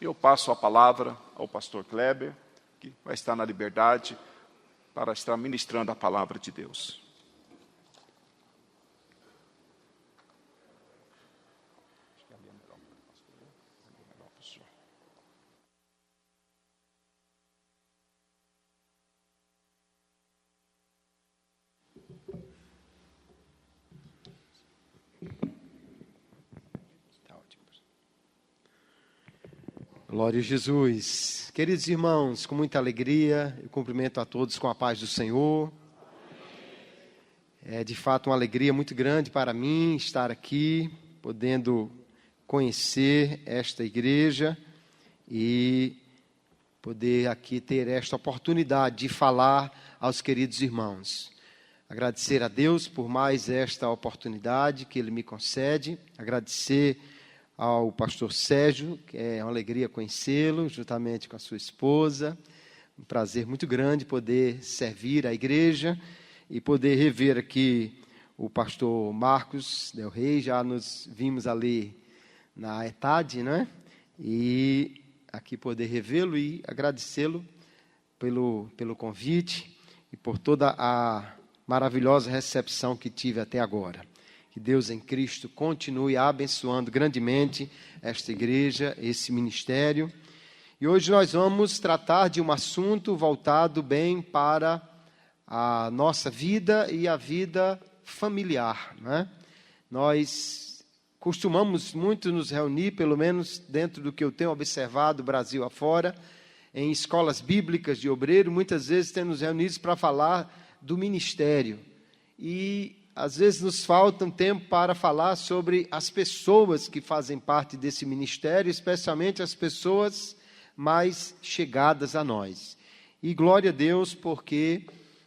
Eu passo a palavra ao pastor Kleber, que vai estar na liberdade para estar ministrando a palavra de Deus. Glória a Jesus. Queridos irmãos, com muita alegria, eu cumprimento a todos com a paz do Senhor. É de fato uma alegria muito grande para mim estar aqui, podendo conhecer esta igreja e poder aqui ter esta oportunidade de falar aos queridos irmãos. Agradecer a Deus por mais esta oportunidade que Ele me concede, agradecer ao pastor Sérgio, que é uma alegria conhecê-lo, juntamente com a sua esposa. Um prazer muito grande poder servir a igreja e poder rever aqui o pastor Marcos Del Rey. Já nos vimos ali na ETAD, né? E aqui poder revê-lo e agradecê-lo pelo convite e por toda a maravilhosa recepção que tive até agora. Que Deus em Cristo continue abençoando grandemente esta igreja, esse ministério. E hoje nós vamos tratar de um assunto voltado bem para a nossa vida e a vida familiar, né? Nós costumamos muito nos reunir, pelo menos dentro do que eu tenho observado Brasil afora, em escolas bíblicas de obreiro, muitas vezes temos reunidos para falar do ministério. E às vezes nos falta um tempo para falar sobre as pessoas que fazem parte desse ministério, especialmente as pessoas mais chegadas a nós. E glória a Deus, porque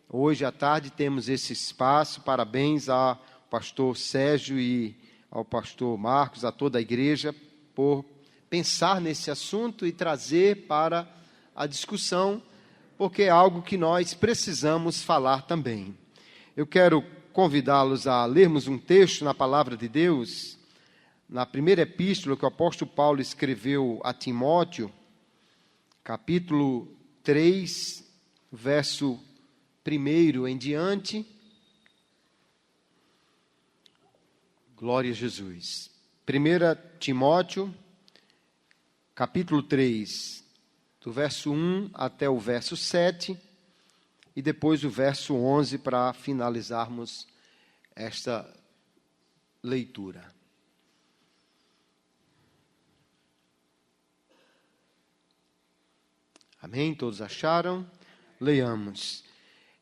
hoje à tarde temos esse espaço. Parabéns ao pastor Sérgio e ao pastor Marcos, a toda a igreja, por pensar nesse assunto e trazer para a discussão, porque é algo que nós precisamos falar também. Eu quero convidá-los a lermos um texto na Palavra de Deus, na primeira epístola que o apóstolo Paulo escreveu a Timóteo, capítulo 3, verso 1 em diante. Glória a Jesus. 1 Timóteo, capítulo 3, do verso 1 até o verso 7, e depois o verso 11 para finalizarmos esta leitura. Amém? Todos acharam? Leiamos.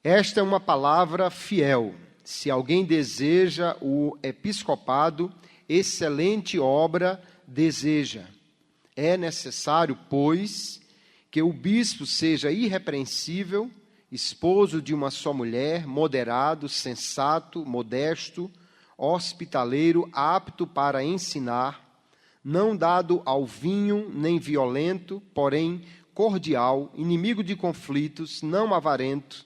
Esta é uma palavra fiel. Se alguém deseja o episcopado, excelente obra deseja. É necessário, pois, que o bispo seja irrepreensível, esposo de uma só mulher, moderado, sensato, modesto, hospitaleiro, apto para ensinar, não dado ao vinho, nem violento, porém cordial, inimigo de conflitos, não avarento,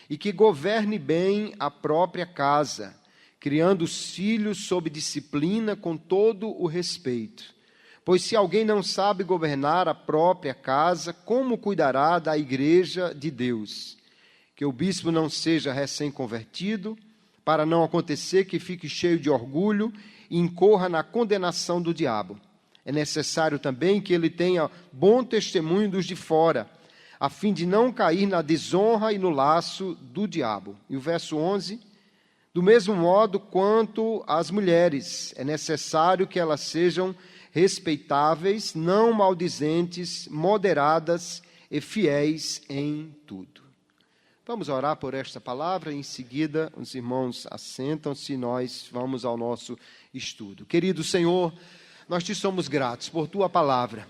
e que governe bem a própria casa, criando os filhos sob disciplina com todo o respeito. Pois se alguém não sabe governar a própria casa, como cuidará da igreja de Deus? Que o bispo não seja recém-convertido, para não acontecer que fique cheio de orgulho e incorra na condenação do diabo. É necessário também que ele tenha bom testemunho dos de fora, a fim de não cair na desonra e no laço do diabo. E o verso 11, do mesmo modo quanto as mulheres, é necessário que elas sejam respeitáveis, não maldizentes, moderadas e fiéis em tudo. Vamos orar por esta palavra e em seguida os irmãos assentam-se e nós vamos ao nosso estudo. Querido Senhor, nós te somos gratos por tua palavra.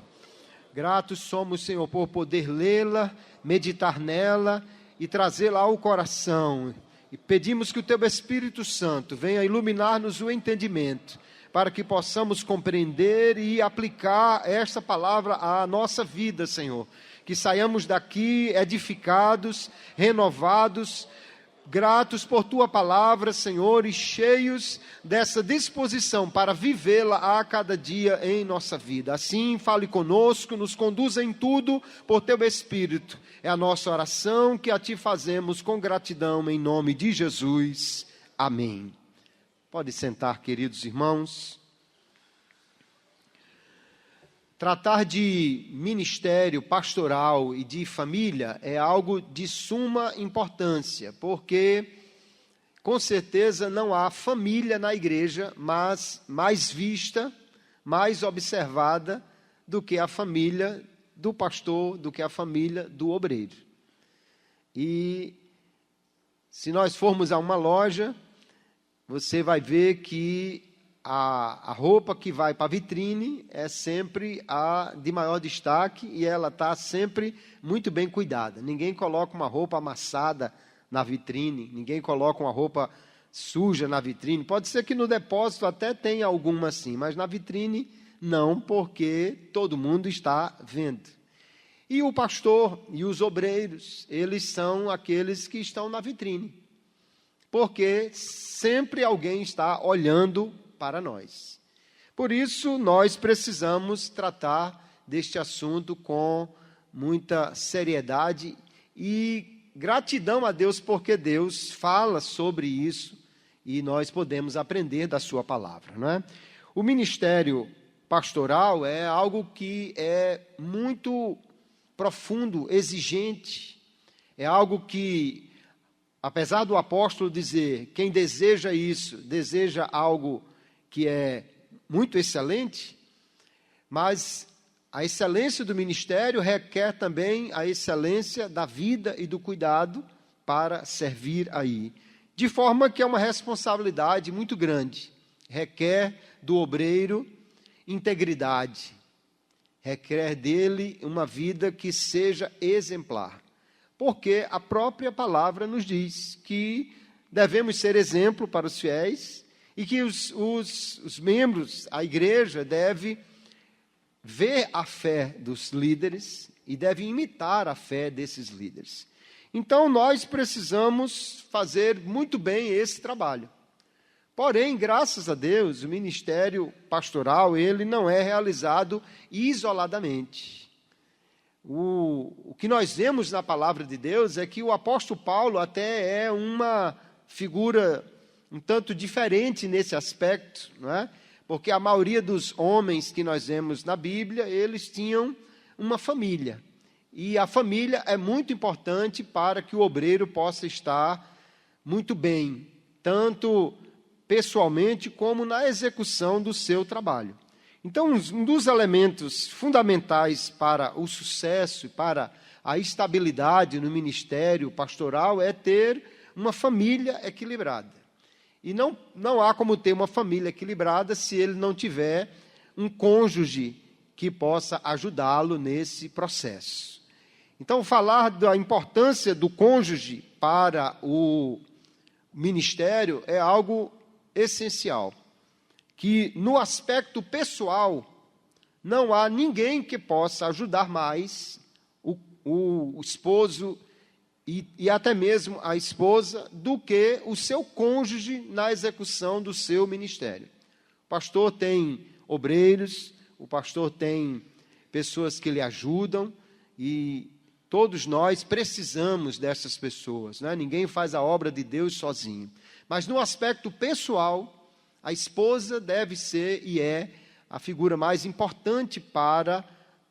Gratos somos, Senhor, por poder lê-la, meditar nela e trazê-la ao coração. E pedimos que o teu Espírito Santo venha iluminar-nos o entendimento, para que possamos compreender e aplicar esta palavra à nossa vida, Senhor. Que saiamos daqui edificados, renovados, gratos por Tua palavra, Senhor, e cheios dessa disposição para vivê-la a cada dia em nossa vida. Assim, fale conosco, nos conduza em tudo por Teu Espírito. É a nossa oração que a Ti fazemos com gratidão em nome de Jesus. Amém. Pode sentar, queridos irmãos. Tratar de ministério pastoral e de família é algo de suma importância, porque com certeza não há família na igreja, mas mais vista, mais observada do que a família do pastor, do que a família do obreiro. E se nós formos a uma loja, você vai ver que a roupa que vai para a vitrine é sempre a de maior destaque e ela está sempre muito bem cuidada. Ninguém coloca uma roupa amassada na vitrine, ninguém coloca uma roupa suja na vitrine. Pode ser que no depósito até tenha alguma assim, mas na vitrine não, porque todo mundo está vendo. E o pastor e os obreiros, eles são aqueles que estão na vitrine, porque sempre alguém está olhando para nós. Por isso, nós precisamos tratar deste assunto com muita seriedade e gratidão a Deus, porque Deus fala sobre isso e nós podemos aprender da sua palavra, não é? O ministério pastoral é algo que é muito profundo, exigente, é algo que, apesar do apóstolo dizer, quem deseja isso, deseja algo que é muito excelente, mas a excelência do ministério requer também a excelência da vida e do cuidado para servir aí. De forma que é uma responsabilidade muito grande. Requer do obreiro integridade. Requer dele uma vida que seja exemplar. Porque a própria palavra nos diz que devemos ser exemplo para os fiéis, e que os membros, a igreja, deve ver a fé dos líderes e deve imitar a fé desses líderes. Então, nós precisamos fazer muito bem esse trabalho. Porém, graças a Deus, o ministério pastoral, ele não é realizado isoladamente. O que nós vemos na palavra de Deus é que o apóstolo Paulo até é uma figura um tanto diferente nesse aspecto, não é? Porque a maioria dos homens que nós vemos na Bíblia, eles tinham uma família. E a família é muito importante para que o obreiro possa estar muito bem, tanto pessoalmente como na execução do seu trabalho. Então, um dos elementos fundamentais para o sucesso e para a estabilidade no ministério pastoral é ter uma família equilibrada. E não há como ter uma família equilibrada se ele não tiver um cônjuge que possa ajudá-lo nesse processo. Então, falar da importância do cônjuge para o ministério é algo essencial. Que no aspecto pessoal, não há ninguém que possa ajudar mais o esposo e até mesmo a esposa, do que o seu cônjuge na execução do seu ministério. O pastor tem obreiros, o pastor tem pessoas que lhe ajudam, e todos nós precisamos dessas pessoas, né? Ninguém faz a obra de Deus sozinho. Mas no aspecto pessoal, a esposa deve ser e é a figura mais importante para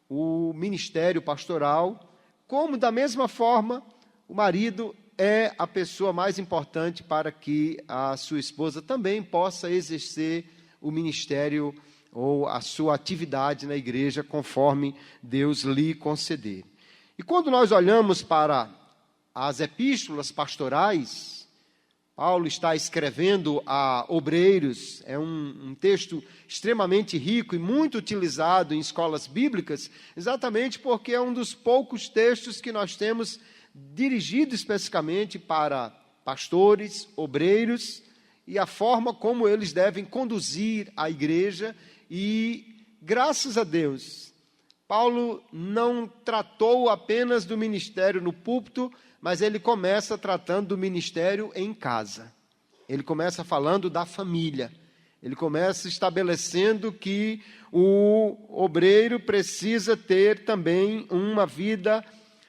o ministério pastoral, como da mesma forma o marido é a pessoa mais importante para que a sua esposa também possa exercer o ministério ou a sua atividade na igreja conforme Deus lhe conceder. E quando nós olhamos para as epístolas pastorais, Paulo está escrevendo a obreiros, é um texto extremamente rico e muito utilizado em escolas bíblicas, exatamente porque é um dos poucos textos que nós temos dirigido especificamente para pastores, obreiros, e a forma como eles devem conduzir a igreja. E, graças a Deus, Paulo não tratou apenas do ministério no púlpito, mas ele começa tratando do ministério em casa. Ele começa falando da família. Ele começa estabelecendo que o obreiro precisa ter também uma vida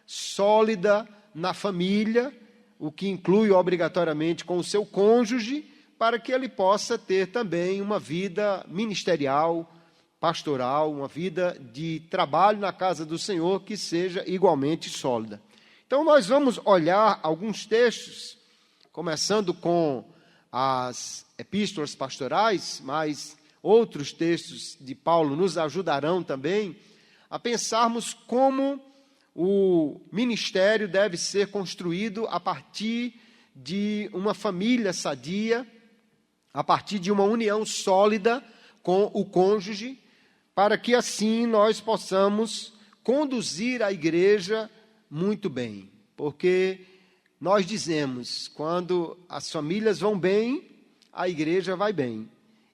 sólida na família, o que inclui obrigatoriamente com o seu cônjuge, para que ele possa ter também uma vida ministerial, pastoral, uma vida de trabalho na casa do Senhor que seja igualmente sólida. Então, nós vamos olhar alguns textos, começando com as epístolas pastorais, mas outros textos de Paulo nos ajudarão também a pensarmos como o ministério deve ser construído a partir de uma família sadia, a partir de uma união sólida com o cônjuge, para que assim nós possamos conduzir a igreja muito bem. Porque nós dizemos, quando as famílias vão bem, a igreja vai bem.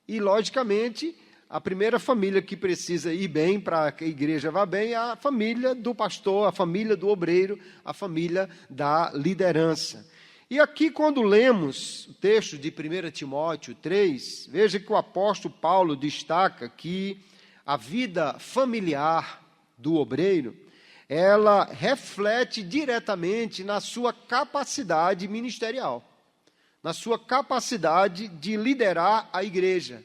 E, logicamente, a primeira família que precisa ir bem para que a igreja vá bem é a família do pastor, a família do obreiro, a família da liderança. E aqui, quando lemos o texto de 1 Timóteo 3, veja que o apóstolo Paulo destaca que a vida familiar do obreiro, ela reflete diretamente na sua capacidade ministerial, na sua capacidade de liderar a igreja.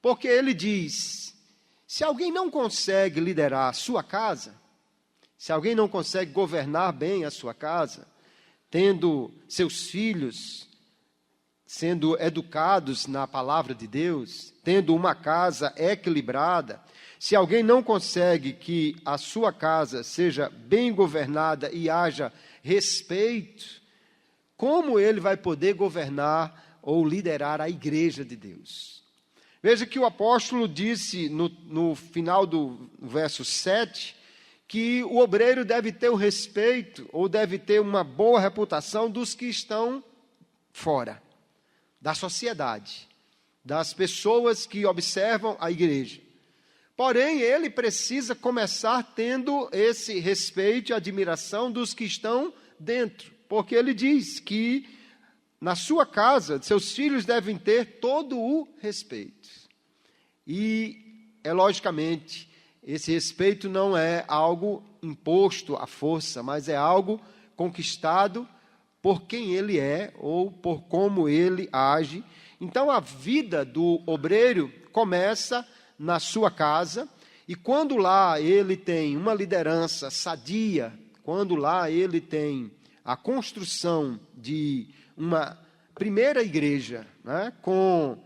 Porque ele diz, se alguém não consegue liderar a sua casa, se alguém não consegue governar bem a sua casa, tendo seus filhos sendo educados na palavra de Deus, tendo uma casa equilibrada, se alguém não consegue que a sua casa seja bem governada e haja respeito, como ele vai poder governar ou liderar a igreja de Deus? Veja que o apóstolo disse no final do verso 7, que o obreiro deve ter o respeito, ou deve ter uma boa reputação dos que estão fora, da sociedade, das pessoas que observam a igreja. Porém, ele precisa começar tendo esse respeito e admiração dos que estão dentro, porque ele diz que na sua casa, seus filhos devem ter todo o respeito. E, logicamente, esse respeito não é algo imposto à força, mas é algo conquistado por quem ele é ou por como ele age. Então, a vida do obreiro começa na sua casa, e quando lá ele tem uma liderança sadia, quando lá ele tem a construção de uma primeira igreja, né, com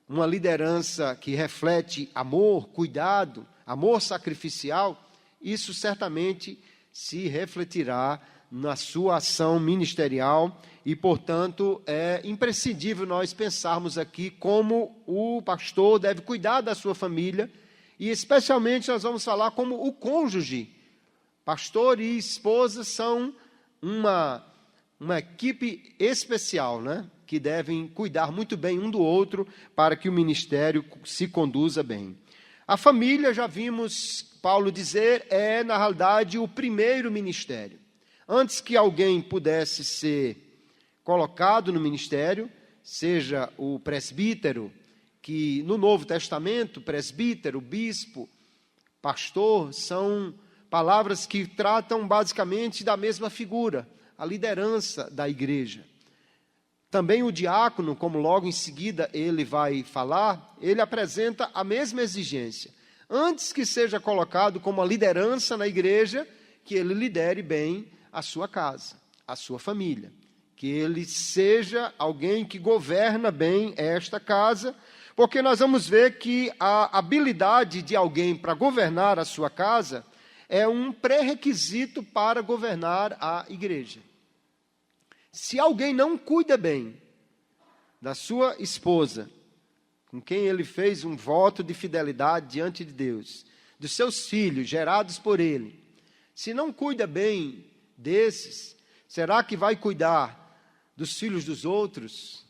uma liderança que reflete amor, cuidado, amor sacrificial, isso certamente se refletirá na sua ação ministerial e, portanto, é imprescindível nós pensarmos aqui como o pastor deve cuidar da sua família e, especialmente, nós vamos falar como o cônjuge. Pastor e esposa são uma equipe especial, né, que devem cuidar muito bem um do outro para que o ministério se conduza bem. A família, já vimos Paulo dizer, é, na realidade, o primeiro ministério. Antes que alguém pudesse ser colocado no ministério, seja o presbítero, que no Novo Testamento, presbítero, bispo, pastor, são palavras que tratam basicamente da mesma figura, a liderança da igreja. Também o diácono, como logo em seguida ele vai falar, ele apresenta a mesma exigência. Antes que seja colocado como a liderança na igreja, que ele lidere bem a sua casa, a sua família. Que ele seja alguém que governa bem esta casa, porque nós vamos ver que a habilidade de alguém para governar a sua casa é um pré-requisito para governar a igreja. Se alguém não cuida bem da sua esposa, com quem ele fez um voto de fidelidade diante de Deus, dos seus filhos gerados por ele, se não cuida bem desses, será que vai cuidar dos filhos dos outros?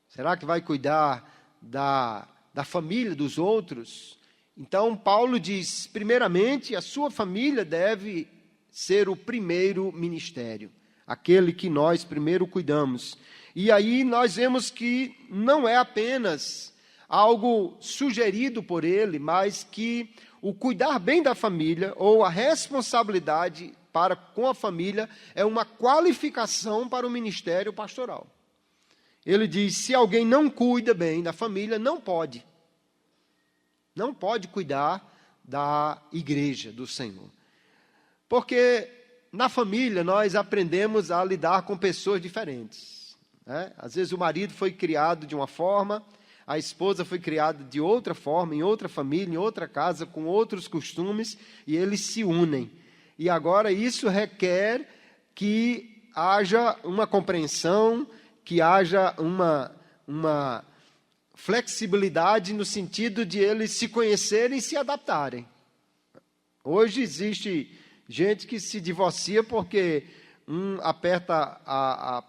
Será que vai cuidar da família dos outros? Então, Paulo diz, primeiramente, a sua família deve ser o primeiro ministério, aquele que nós primeiro cuidamos. E aí nós vemos que não é apenas algo sugerido por ele, mas que o cuidar bem da família, ou a responsabilidade para com a família, é uma qualificação para o ministério pastoral. Ele diz, se alguém não cuida bem da família, não pode cuidar da igreja do Senhor. Porque na família nós aprendemos a lidar com pessoas diferentes, né? Às vezes o marido foi criado de uma forma, a esposa foi criada de outra forma, em outra família, em outra casa, com outros costumes, e eles se unem. E agora isso requer que haja uma compreensão, que haja uma flexibilidade no sentido de eles se conhecerem e se adaptarem. Hoje existe gente que se divorcia porque um aperta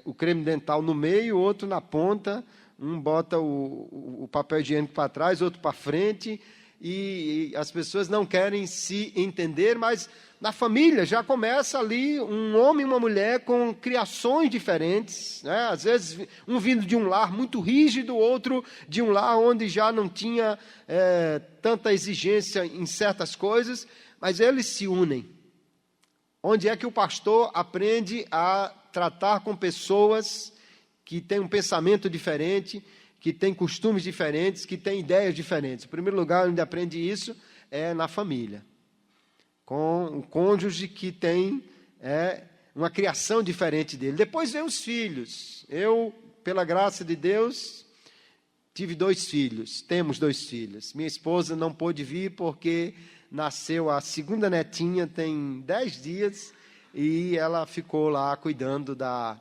o creme dental no meio, o outro na ponta, um bota o papel higiênico para trás, outro para frente, e as pessoas não querem se entender, mas na família já começa ali um homem e uma mulher com criações diferentes, né? Às vezes um vindo de um lar muito rígido, outro de um lar onde já não tinha tanta exigência em certas coisas, mas eles se unem. Onde é que o pastor aprende a tratar com pessoas que têm um pensamento diferente, que têm costumes diferentes, que têm ideias diferentes? Em primeiro lugar, onde aprende isso é na família, com o cônjuge que tem uma criação diferente dele. Depois vem os filhos. Eu, pela graça de Deus, tive 2 filhos, temos 2 filhos. Minha esposa não pôde vir porque nasceu a segunda netinha, tem 10 dias, e ela ficou lá cuidando da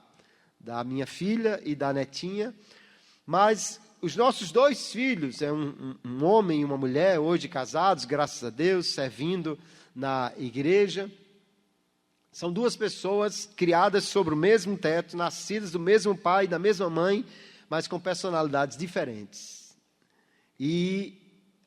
minha filha e da netinha. Mas os nossos 2 filhos, um homem e uma mulher, hoje casados, graças a Deus, servindo na igreja. São 2 pessoas criadas sobre o mesmo teto, nascidas do mesmo pai e da mesma mãe, mas com personalidades diferentes. E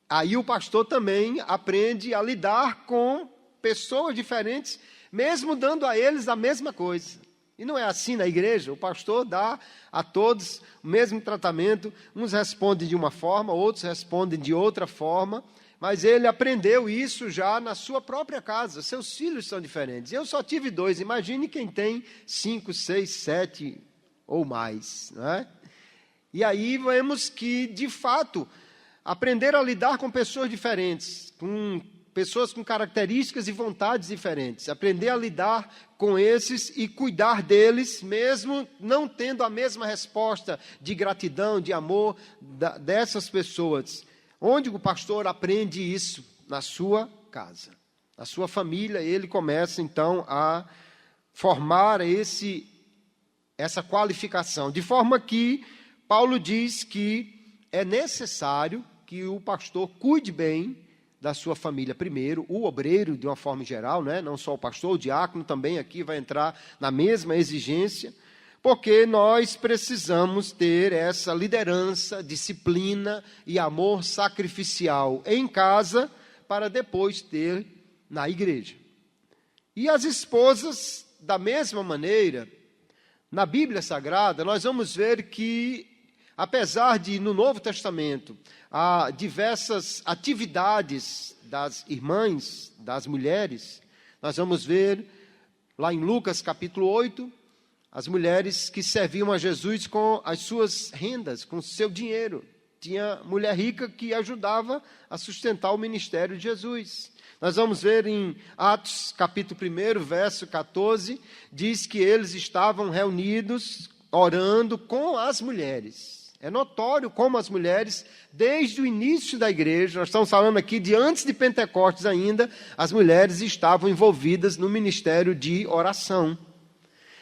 aí o pastor também aprende a lidar com pessoas diferentes, mesmo dando a eles a mesma coisa. E não é assim na igreja. O pastor dá a todos o mesmo tratamento. Uns respondem de uma forma, outros respondem de outra forma. Mas ele aprendeu isso já na sua própria casa. Seus filhos são diferentes. Eu só tive 2. Imagine quem tem 5, 6, 7 ou mais, não é? E aí vemos que, de fato, aprender a lidar com pessoas diferentes, com pessoas com características e vontades diferentes, aprender a lidar com esses e cuidar deles, mesmo não tendo a mesma resposta de gratidão, de amor dessas pessoas. Onde o pastor aprende isso? Na sua casa, na sua família. Ele começa então a formar essa qualificação, de forma que Paulo diz que é necessário que o pastor cuide bem da sua família primeiro, o obreiro de uma forma geral, né? Não só o pastor, o diácono também aqui vai entrar na mesma exigência, porque nós precisamos ter essa liderança, disciplina e amor sacrificial em casa, para depois ter na igreja. E as esposas, da mesma maneira, na Bíblia Sagrada, nós vamos ver que, apesar de, no Novo Testamento, há diversas atividades das irmãs, das mulheres, nós vamos ver, lá em Lucas capítulo 8, as mulheres que serviam a Jesus com as suas rendas, com o seu dinheiro. Tinha mulher rica que ajudava a sustentar o ministério de Jesus. Nós vamos ver em Atos capítulo 1, verso 14, diz que eles estavam reunidos, orando com as mulheres. É notório como as mulheres, desde o início da igreja, nós estamos falando aqui de antes de Pentecostes ainda, as mulheres estavam envolvidas no ministério de oração.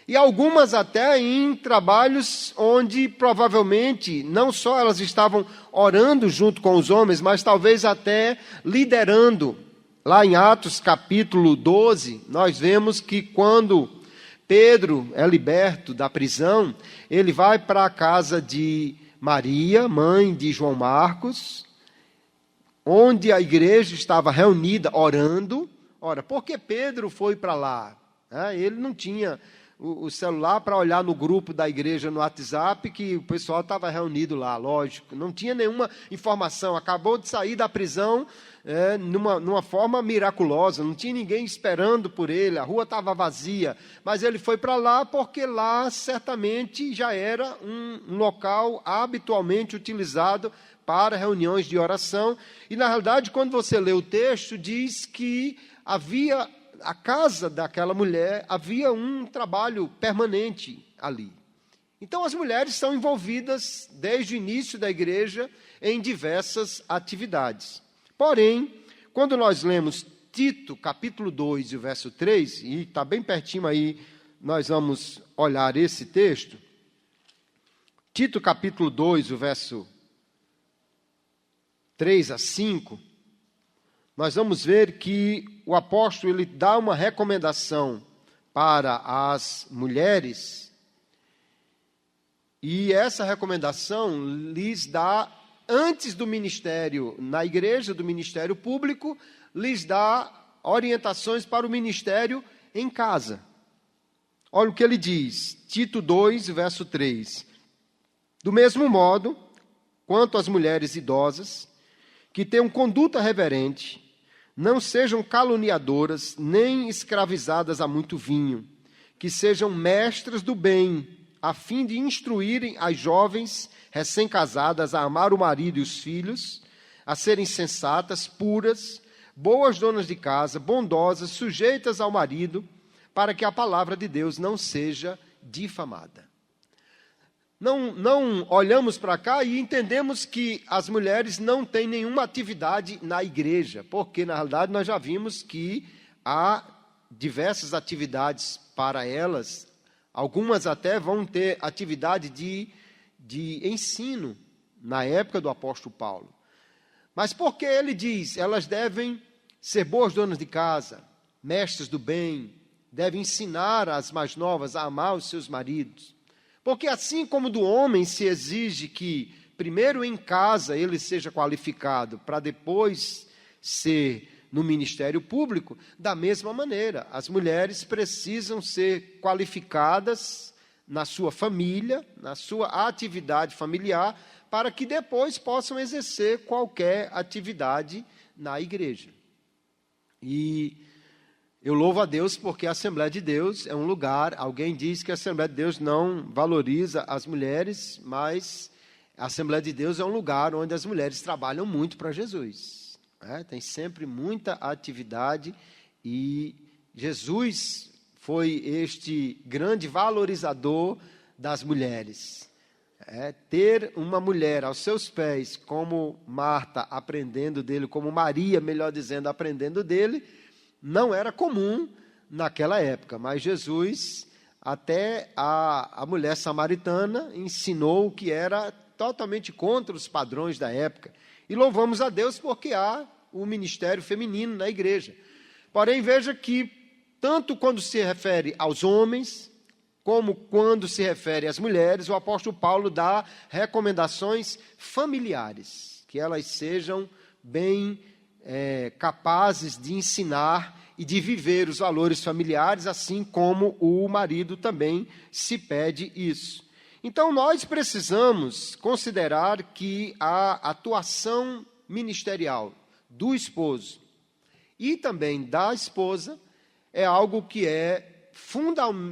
E algumas até em trabalhos onde provavelmente não só elas estavam orando junto com os homens, mas talvez até liderando. Lá em Atos capítulo 12, nós vemos que quando Pedro é liberto da prisão, ele vai para a casa de Maria, mãe de João Marcos, onde a igreja estava reunida orando. Ora, por que Pedro foi para lá? Ele não tinha o celular para olhar no grupo da igreja no WhatsApp, que o pessoal estava reunido lá, lógico. Não tinha nenhuma informação, acabou de sair da prisão numa forma miraculosa, não tinha ninguém esperando por ele, a rua estava vazia. Mas ele foi para lá porque lá certamente já era um local habitualmente utilizado para reuniões de oração. E, na realidade, quando você lê o texto, diz que havia a casa daquela mulher, havia um trabalho permanente ali. Então, as mulheres são envolvidas, desde o início da igreja, em diversas atividades. Porém, quando nós lemos Tito, capítulo 2, e o verso 3, e está bem pertinho aí, nós vamos olhar esse texto. Tito, capítulo 2, o verso 3 a 5, nós vamos ver que o apóstolo ele dá uma recomendação para as mulheres, e essa recomendação lhes dá, antes do ministério na igreja, do ministério público, lhes dá orientações para o ministério em casa. Olha o que ele diz, Tito 2, verso 3. Do mesmo modo, quanto às mulheres idosas, que tenham conduta reverente, não sejam caluniadoras, nem escravizadas a muito vinho, que sejam mestras do bem, a fim de instruírem as jovens recém-casadas a amar o marido e os filhos, a serem sensatas, puras, boas donas de casa, bondosas, sujeitas ao marido, para que a palavra de Deus não seja difamada. Não olhamos para cá e entendemos que as mulheres não têm nenhuma atividade na igreja, porque, na realidade, nós já vimos que há diversas atividades para elas, algumas até vão ter atividade de ensino, na época do apóstolo Paulo. Mas por que ele diz? Elas devem ser boas donas de casa, mestras do bem, devem ensinar as mais novas a amar os seus maridos. Porque assim como do homem se exige que primeiro em casa ele seja qualificado para depois ser no ministério público, da mesma maneira, as mulheres precisam ser qualificadas na sua família, na sua atividade familiar, para que depois possam exercer qualquer atividade na igreja. E eu louvo a Deus porque a Assembleia de Deus é um lugar, alguém diz que a Assembleia de Deus não valoriza as mulheres, mas a Assembleia de Deus é um lugar onde as mulheres trabalham muito para Jesus. Tem sempre muita atividade e Jesus foi este grande valorizador das mulheres. Ter uma mulher aos seus pés, como Marta aprendendo dele, como Maria, melhor dizendo, aprendendo dele, não era comum naquela época, mas Jesus, até a mulher samaritana, ensinou o que era totalmente contra os padrões da época. E louvamos a Deus porque há o ministério feminino na igreja. Porém, veja que, tanto quando se refere aos homens, como quando se refere às mulheres, o apóstolo Paulo dá recomendações familiares, que elas sejam bem capazes de ensinar e de viver os valores familiares, assim como o marido também se pede isso. Então, nós precisamos considerar que a atuação ministerial do esposo e também da esposa é algo que é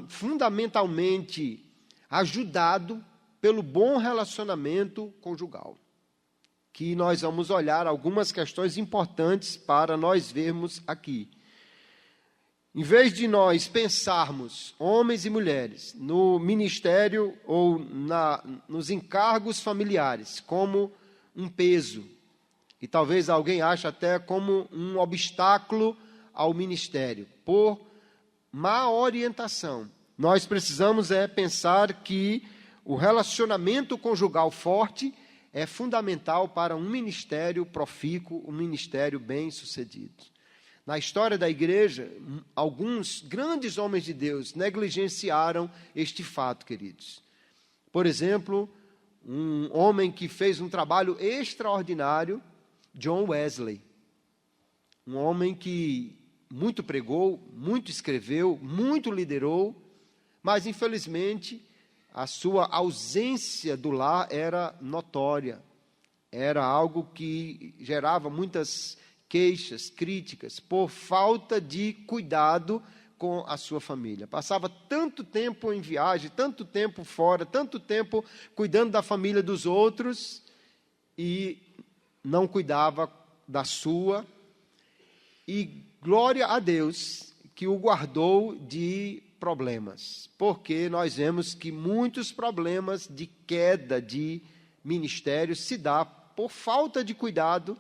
fundamentalmente ajudado pelo bom relacionamento conjugal. Que nós vamos olhar algumas questões importantes para nós vermos aqui. Em vez de nós pensarmos, homens e mulheres, no ministério ou nos encargos familiares como um peso, e talvez alguém ache até como um obstáculo ao ministério, por má orientação, nós precisamos pensar que o relacionamento conjugal forte é fundamental para um ministério profícuo, um ministério bem-sucedido. Na história da igreja, alguns grandes homens de Deus negligenciaram este fato, queridos. Por exemplo, um homem que fez um trabalho extraordinário John Wesley, um homem que muito pregou, muito escreveu, muito liderou, mas infelizmente a sua ausência do lar era notória. Era algo que gerava muitas queixas, críticas, por falta de cuidado com a sua família. Passava tanto tempo em viagem, tanto tempo fora, tanto tempo cuidando da família dos outros e não cuidava da sua. E glória a Deus que o guardou de problemas, porque nós vemos que muitos problemas de queda de ministério se dá por falta de cuidado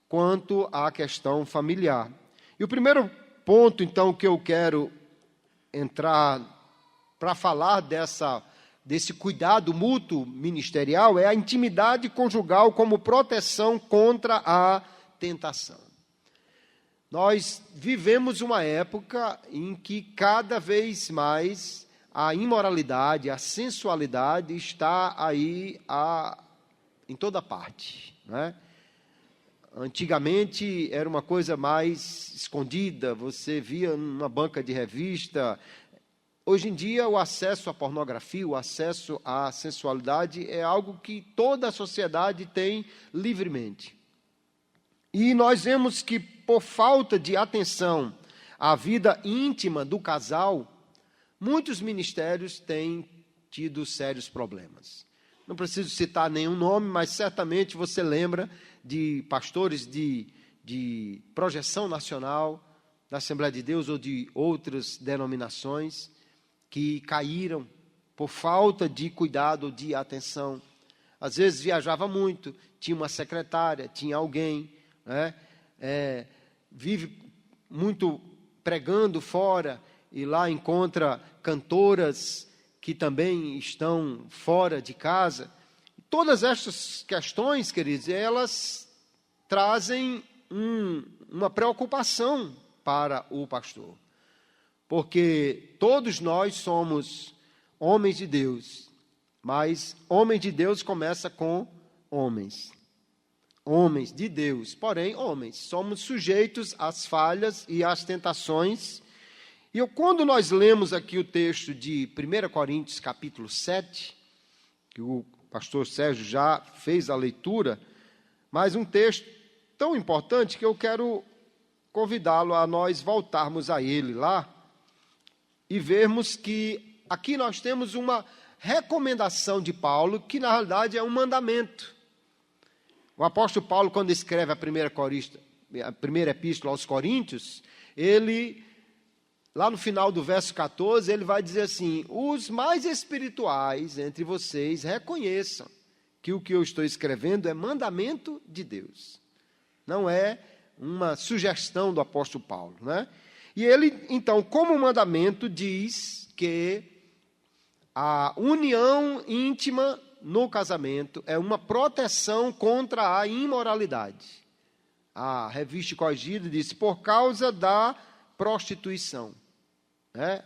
quanto à questão familiar. E o primeiro ponto, então, que eu quero entrar para falar desse cuidado mútuo ministerial é a intimidade conjugal como proteção contra a tentação. Nós vivemos uma época em que cada vez mais a imoralidade, a sensualidade está aí em toda parte, né? Antigamente era uma coisa mais escondida, você via numa banca de revista. Hoje em dia o acesso à pornografia, o acesso à sensualidade é algo que toda a sociedade tem livremente. E nós vemos que por falta de atenção à vida íntima do casal, muitos ministérios têm tido sérios problemas. Não preciso citar nenhum nome, mas certamente você lembra de pastores de projeção nacional, da Assembleia de Deus ou de outras denominações, que caíram por falta de cuidado ou de atenção. Às vezes viajava muito, tinha uma secretária, tinha alguém, né? Vive muito pregando fora e lá encontra cantoras que também estão fora de casa. Todas estas questões, queridos, elas trazem uma preocupação para o pastor. Porque todos nós somos homens de Deus, mas homem de Deus começa com homens. Homens de Deus, porém homens. Somos sujeitos às falhas e às tentações. E quando nós lemos aqui o texto de 1 Coríntios capítulo 7, que o pastor Sérgio já fez a leitura, mas um texto tão importante que eu quero convidá-lo a nós voltarmos a ele lá e vermos que aqui nós temos uma recomendação de Paulo, que na realidade é um mandamento. O apóstolo Paulo, quando escreve a primeira epístola aos Coríntios, ele, lá no final do verso 14, ele vai dizer assim: os mais espirituais entre vocês reconheçam que o que eu estou escrevendo é mandamento de Deus. Não é uma sugestão do apóstolo Paulo, né? E ele, então, como mandamento, diz que a união íntima no casamento é uma proteção contra a imoralidade. A Revista Corrigida diz, por causa da prostituição.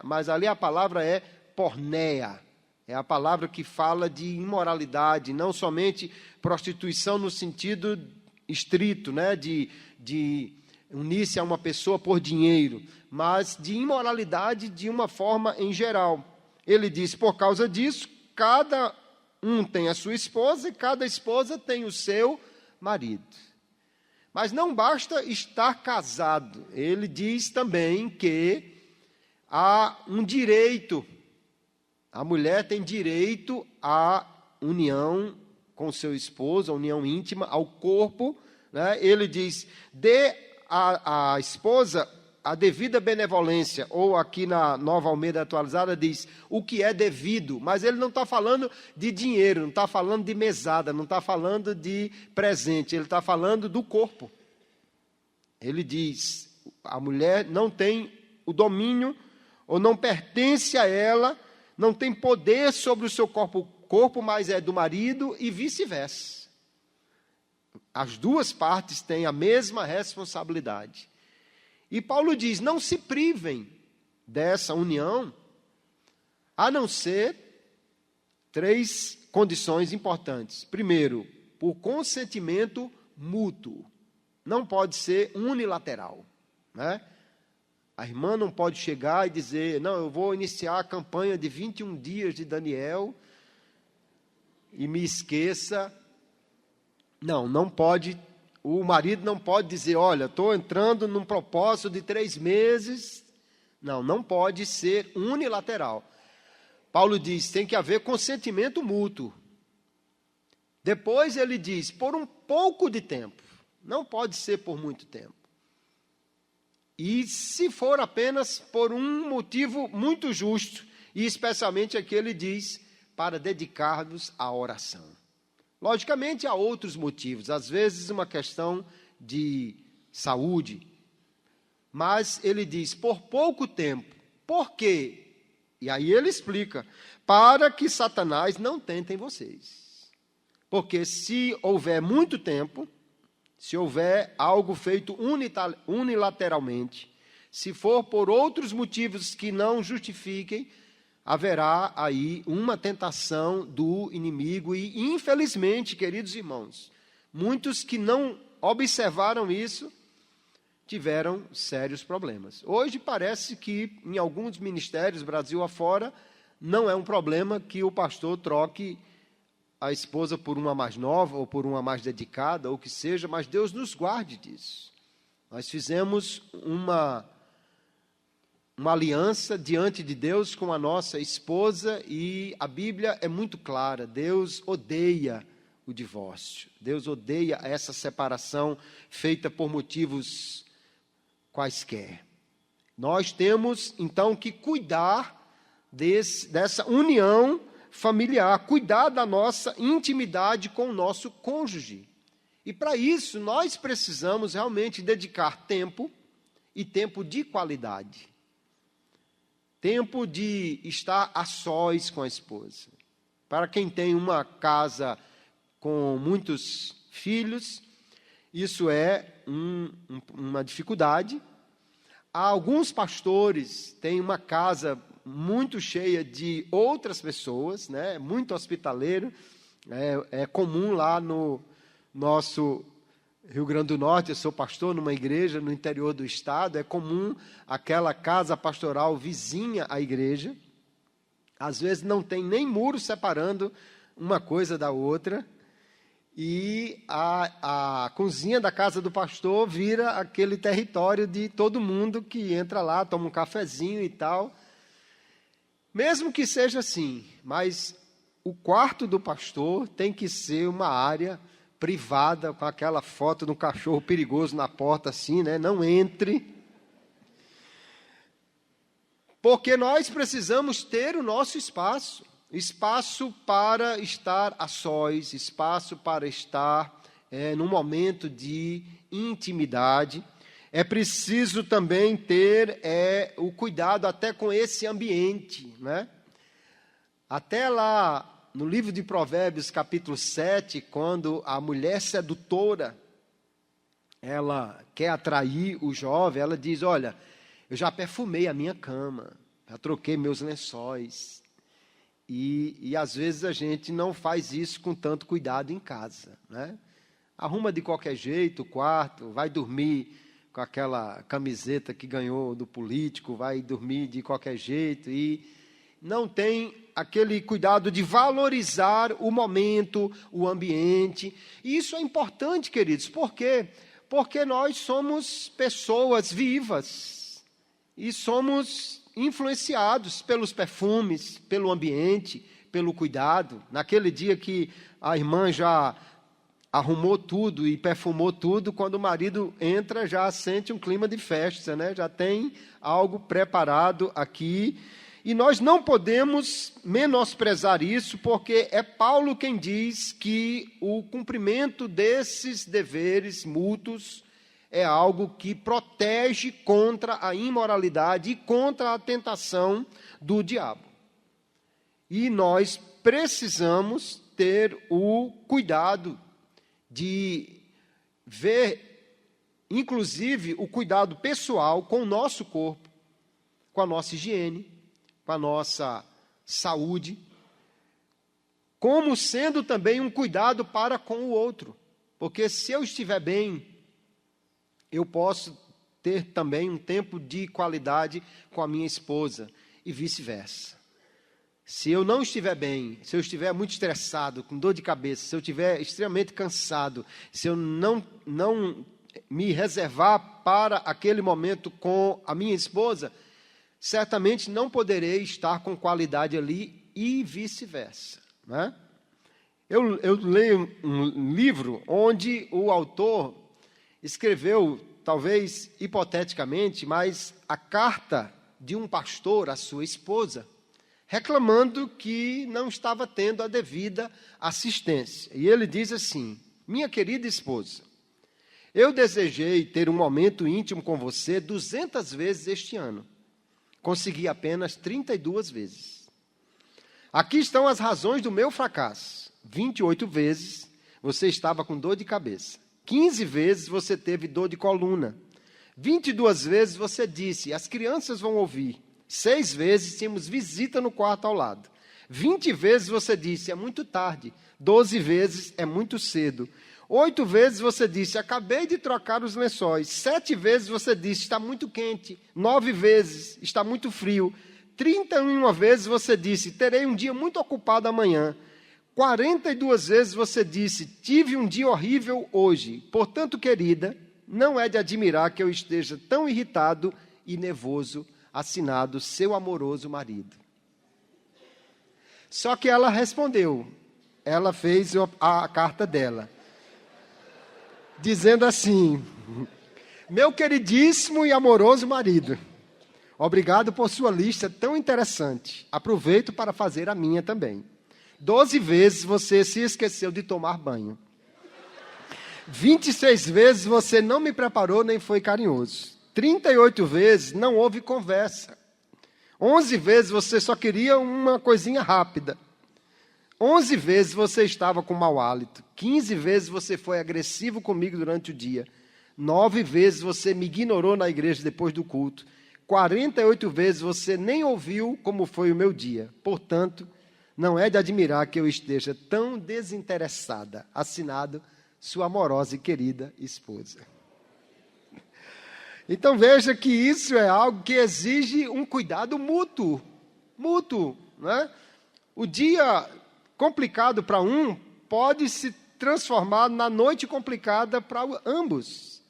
Mas ali a palavra é porneia. É a palavra que fala de imoralidade, não somente prostituição no sentido estrito, né, de unir-se a uma pessoa por dinheiro, mas de imoralidade de uma forma em geral. Ele diz, por causa disso, cada um tem a sua esposa e cada esposa tem o seu marido. Mas não basta estar casado. Ele diz também que há um direito. A mulher tem direito à união com seu esposo, à união íntima, ao corpo, né? Ele diz, dê à esposa a devida benevolência, ou aqui na Nova Almeida Atualizada diz, o que é devido, mas ele não está falando de dinheiro, não está falando de mesada, não está falando de presente, ele está falando do corpo. Ele diz, a mulher não tem o domínio, ou não pertence a ela, não tem poder sobre o seu corpo, mas é do marido e vice-versa. As duas partes têm a mesma responsabilidade. E Paulo diz, não se privem dessa união, a não ser 3 condições importantes. Primeiro, por consentimento mútuo. não pode ser unilateral, né? A irmã não pode chegar e dizer, não, eu vou iniciar a campanha de 21 dias de Daniel e me esqueça. Não, não pode. O marido não pode dizer, olha, estou entrando num propósito de 3 meses. Não, não pode ser unilateral. Paulo diz, tem que haver consentimento mútuo. Depois ele diz, por um pouco de tempo. Não pode ser por muito tempo. E se for apenas por um motivo muito justo, e especialmente aqui ele diz, para dedicar-nos à oração. Logicamente há outros motivos, às vezes uma questão de saúde, mas ele diz, por pouco tempo. Por quê? E aí ele explica, para que Satanás não tente vocês. Porque se houver muito tempo, se houver algo feito unilateralmente, se for por outros motivos que não justifiquem, haverá aí uma tentação do inimigo e, infelizmente, queridos irmãos, muitos que não observaram isso tiveram sérios problemas. Hoje parece que em alguns ministérios, Brasil afora, não é um problema que o pastor troque a esposa por uma mais nova ou por uma mais dedicada, ou o que seja, mas Deus nos guarde disso. Nós fizemos uma aliança diante de Deus com a nossa esposa e a Bíblia é muito clara, Deus odeia o divórcio, Deus odeia essa separação feita por motivos quaisquer. Nós temos, então, que cuidar dessa união familiar, cuidar da nossa intimidade com o nosso cônjuge. E para isso, nós precisamos realmente dedicar tempo, e tempo de qualidade. Tempo de estar a sós com a esposa. Para quem tem uma casa com muitos filhos, isso é uma dificuldade. Há alguns pastores têm uma casa muito cheia de outras pessoas, né? Muito hospitaleiro. É comum lá no nosso Rio Grande do Norte, eu sou pastor numa igreja no interior do estado, é comum aquela casa pastoral vizinha à igreja. Às vezes não tem nem muro separando uma coisa da outra. E a cozinha da casa do pastor vira aquele território de todo mundo que entra lá, toma um cafezinho e tal. Mesmo que seja assim, mas o quarto do pastor tem que ser uma área privada, com aquela foto de um cachorro perigoso na porta assim, né? Não entre. Porque nós precisamos ter o nosso espaço. Espaço para estar a sós, espaço para estar num momento de intimidade. É preciso também ter o cuidado até com esse ambiente, né? Até lá no livro de Provérbios, capítulo 7, quando a mulher sedutora, ela quer atrair o jovem, ela diz, olha, eu já perfumei a minha cama, já troquei meus lençóis. E às vezes a gente não faz isso com tanto cuidado em casa, né? Arruma de qualquer jeito o quarto, vai dormir com aquela camiseta que ganhou do político, vai dormir de qualquer jeito e não tem aquele cuidado de valorizar o momento, o ambiente. E isso é importante, queridos, por quê? Porque nós somos pessoas vivas e somos influenciados pelos perfumes, pelo ambiente, pelo cuidado. Naquele dia que a irmã já arrumou tudo e perfumou tudo, quando o marido entra, já sente um clima de festa, né? Já tem algo preparado aqui. E nós não podemos menosprezar isso, porque é Paulo quem diz que o cumprimento desses deveres mútuos é algo que protege contra a imoralidade e contra a tentação do diabo. E nós precisamos ter o cuidado de ver, inclusive, o cuidado pessoal com o nosso corpo, com a nossa higiene, com a nossa saúde, como sendo também um cuidado para com o outro. Porque se eu estiver bem, eu posso ter também um tempo de qualidade com a minha esposa e vice-versa. Se eu não estiver bem, se eu estiver muito estressado, com dor de cabeça, se eu estiver extremamente cansado, se eu não me reservar para aquele momento com a minha esposa, certamente não poderei estar com qualidade ali e vice-versa, né? Eu leio um livro onde o autor escreveu, talvez hipoteticamente, mas a carta de um pastor à sua esposa, reclamando que não estava tendo a devida assistência. E ele diz assim: minha querida esposa, eu desejei ter um momento íntimo com você 200 vezes este ano. Consegui apenas 32 vezes. Aqui estão as razões do meu fracasso. 28 vezes você estava com dor de cabeça. 15 vezes você teve dor de coluna. 22 vezes você disse, as crianças vão ouvir. 6 vezes tínhamos visita no quarto ao lado. 20 vezes você disse, é muito tarde. 12 vezes é muito cedo. 8 vezes você disse, acabei de trocar os lençóis. 7 vezes você disse, está muito quente. 9 vezes, está muito frio. 31 vezes você disse, terei um dia muito ocupado amanhã. 42 vezes você disse, tive um dia horrível hoje. Portanto, querida, não é de admirar que eu esteja tão irritado e nervoso, assinado seu amoroso marido. Só que ela respondeu, ela fez a carta dela, dizendo assim: meu queridíssimo e amoroso marido, obrigado por sua lista tão interessante. Aproveito para fazer a minha também. 12 vezes você se esqueceu de tomar banho. 26 vezes você não me preparou nem foi carinhoso. 38 vezes não houve conversa. 11 vezes você só queria uma coisinha rápida. 11 vezes você estava com mau hálito. 15 vezes você foi agressivo comigo durante o dia. 9 vezes você me ignorou na igreja depois do culto. 48 vezes você nem ouviu como foi o meu dia. Portanto, não é de admirar que eu esteja tão desinteressada. Assinado, sua amorosa e querida esposa. Então veja que isso é algo que exige um cuidado mútuo. Mútuo, né? O dia complicado para um pode se transformar na noite complicada para ambos.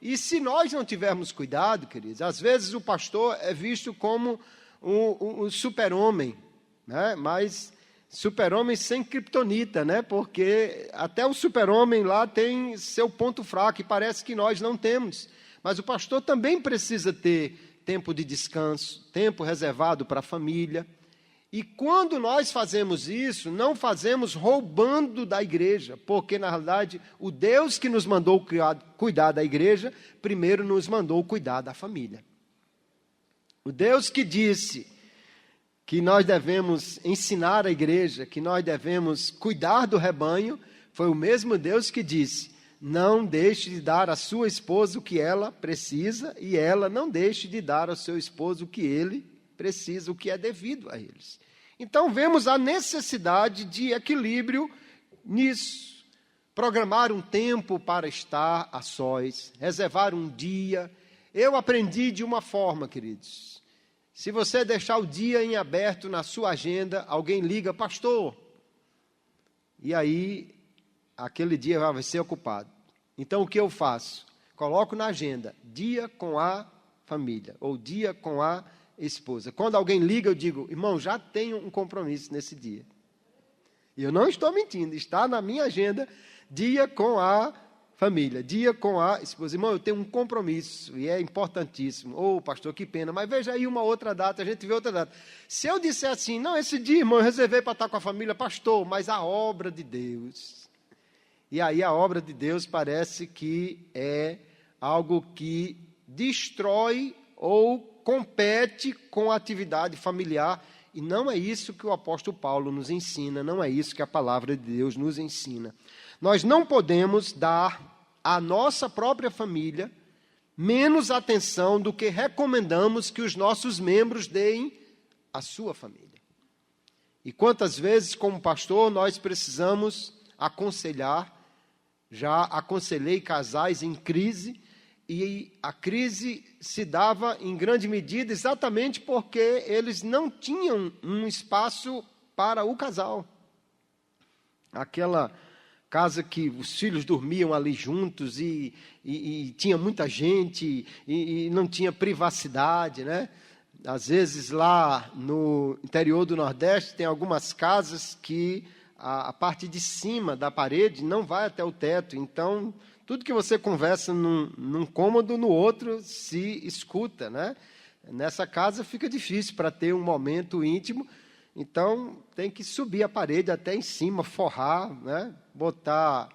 E se nós não tivermos cuidado, queridos, às vezes o pastor é visto como um super-homem, né? Mas super-homem sem criptonita, né? Porque até o super-homem lá tem seu ponto fraco e parece que nós não temos. Mas o pastor também precisa ter tempo de descanso, tempo reservado para a família. E quando nós fazemos isso, não fazemos roubando da igreja, porque, na realidade, o Deus que nos mandou cuidar da igreja, primeiro nos mandou cuidar da família. O Deus que disse que nós devemos ensinar a igreja, que nós devemos cuidar do rebanho, foi o mesmo Deus que disse, não deixe de dar à sua esposa o que ela precisa, e ela não deixe de dar ao seu esposo o que ele precisa, o que é devido a eles. Então, vemos a necessidade de equilíbrio nisso. Programar um tempo para estar a sós, reservar um dia. Eu aprendi de uma forma, queridos. Se você deixar o dia em aberto na sua agenda, alguém liga, pastor. E aí, aquele dia vai ser ocupado. Então, o que eu faço? Coloco na agenda, dia com a família, ou dia com a esposa. Quando alguém liga, eu digo, irmão, já tenho um compromisso nesse dia. E eu não estou mentindo, está na minha agenda, dia com a família, dia com a esposa. Irmão, eu tenho um compromisso, e é importantíssimo. Ô, pastor, que pena, mas veja aí uma outra data, a gente vê outra data. Se eu disser assim, não, esse dia, irmão, eu reservei para estar com a família, pastor, mas a obra de Deus. E aí a obra de Deus parece que é algo que destrói ou compete com a atividade familiar, e não é isso que o apóstolo Paulo nos ensina, não é isso que a palavra de Deus nos ensina. Nós não podemos dar à nossa própria família menos atenção do que recomendamos que os nossos membros deem à sua família. E quantas vezes, como pastor, nós precisamos aconselhar, já aconselhei casais em crise, E a crise se dava em grande medida exatamente porque eles não tinham um espaço para o casal. Aquela casa que os filhos dormiam ali juntos e tinha muita gente e não tinha privacidade, né? Às vezes lá no interior do Nordeste tem algumas casas que a parte de cima da parede não vai até o teto, então tudo que você conversa num cômodo, no outro se escuta, né? Nessa casa fica difícil para ter um momento íntimo, então tem que subir a parede até em cima, forrar, né? Botar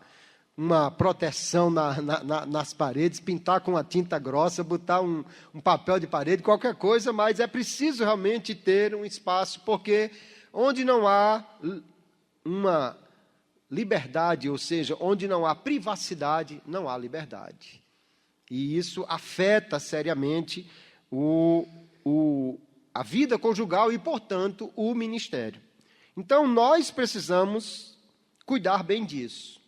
uma proteção nas paredes, pintar com a tinta grossa, botar um papel de parede, qualquer coisa, mas é preciso realmente ter um espaço, porque onde não há uma liberdade, ou seja, onde não há privacidade, não há liberdade. E isso afeta seriamente a vida conjugal e, portanto, o ministério. Então, nós precisamos cuidar bem disso,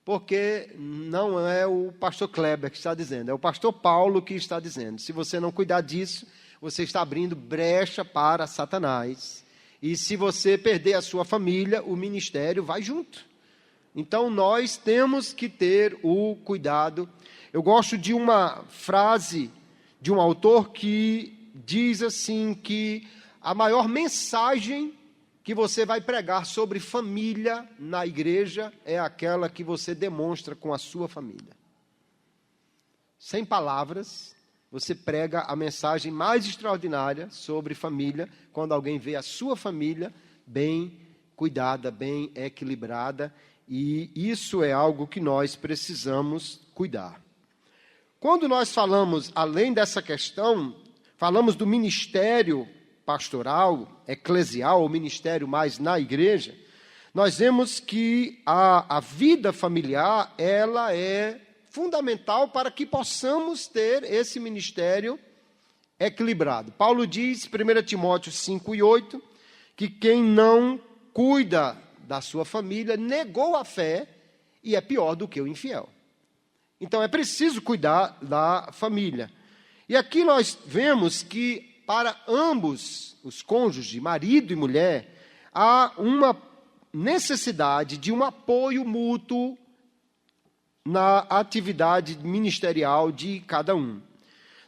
porque não é o pastor Kleber que está dizendo, é o pastor Paulo que está dizendo. Se você não cuidar disso, você está abrindo brecha para Satanás. E se você perder a sua família, o ministério vai junto. Então, nós temos que ter o cuidado. Eu gosto de uma frase de um autor que diz assim, que a maior mensagem que você vai pregar sobre família na igreja é aquela que você demonstra com a sua família. Sem palavras, você prega a mensagem mais extraordinária sobre família, quando alguém vê a sua família bem cuidada, bem equilibrada, e isso é algo que nós precisamos cuidar. Quando nós falamos, além dessa questão, falamos do ministério pastoral, eclesial, ou ministério mais na igreja, nós vemos que a vida familiar, ela é fundamental para que possamos ter esse ministério equilibrado. Paulo diz, 1 Timóteo 5:8, que quem não cuida da sua família negou a fé e é pior do que o infiel. Então, é preciso cuidar da família. E aqui nós vemos que, para ambos, os cônjuges, marido e mulher, há uma necessidade de um apoio mútuo na atividade ministerial de cada um.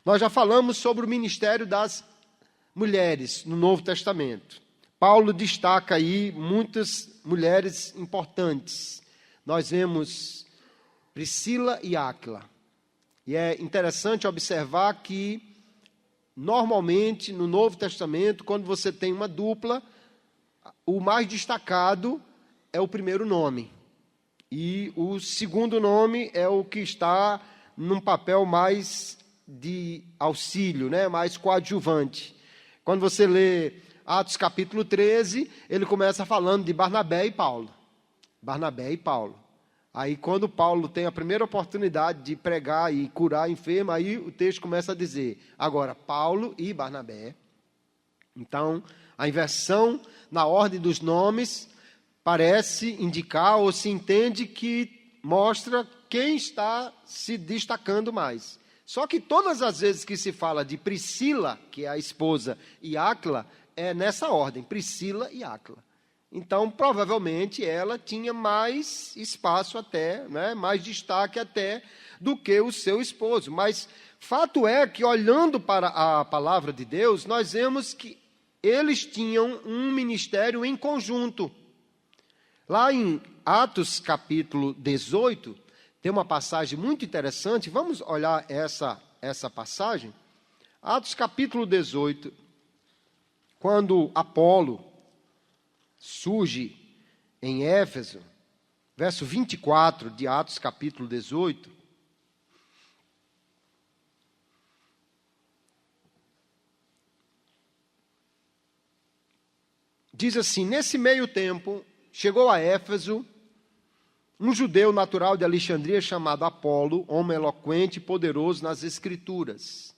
Nós já falamos sobre o ministério das mulheres no Novo Testamento. Paulo destaca aí muitas mulheres importantes. Nós vemos Priscila e Áquila. E é interessante observar que, normalmente, no Novo Testamento, quando você tem uma dupla, o mais destacado é o primeiro nome. E o segundo nome é o que está num papel mais de auxílio, né? Mais coadjuvante. Quando você lê Atos capítulo 13, ele começa falando de Barnabé e Paulo. Barnabé e Paulo. Aí, quando Paulo tem a primeira oportunidade de pregar e curar enfermo, aí o texto começa a dizer, agora, Paulo e Barnabé. Então, a inversão na ordem dos nomes parece indicar ou se entende que mostra quem está se destacando mais. Só que todas as vezes que se fala de Priscila, que é a esposa, e Áquila, é nessa ordem, Priscila e Áquila. Então, provavelmente, ela tinha mais espaço até, né, mais destaque até, do que o seu esposo. Mas, fato é que, olhando para a palavra de Deus, nós vemos que eles tinham um ministério em conjunto. Lá em Atos capítulo 18, tem uma passagem muito interessante. Vamos olhar essa passagem. Atos capítulo 18, quando Apolo surge em Éfeso, verso 24 de Atos capítulo 18, diz assim, nesse meio tempo, chegou a Éfeso um judeu natural de Alexandria chamado Apolo, homem eloquente e poderoso nas Escrituras.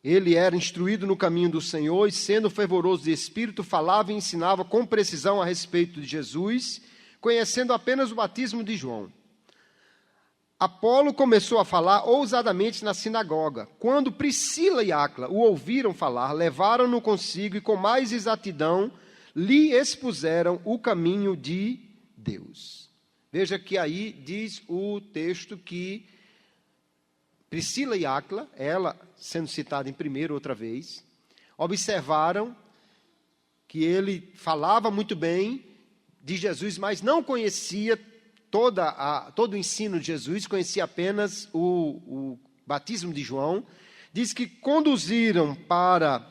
Ele era instruído no caminho do Senhor e, sendo fervoroso de espírito, falava e ensinava com precisão a respeito de Jesus, conhecendo apenas o batismo de João. Apolo começou a falar ousadamente na sinagoga. Quando Priscila e Áquila o ouviram falar, levaram-no consigo e com mais exatidão lhe expuseram o caminho de Deus. Veja que aí diz o texto que Priscila e Áquila, ela sendo citada em primeiro outra vez, observaram que ele falava muito bem de Jesus, mas não conhecia todo o ensino de Jesus, conhecia apenas o batismo de João. Diz que conduziram para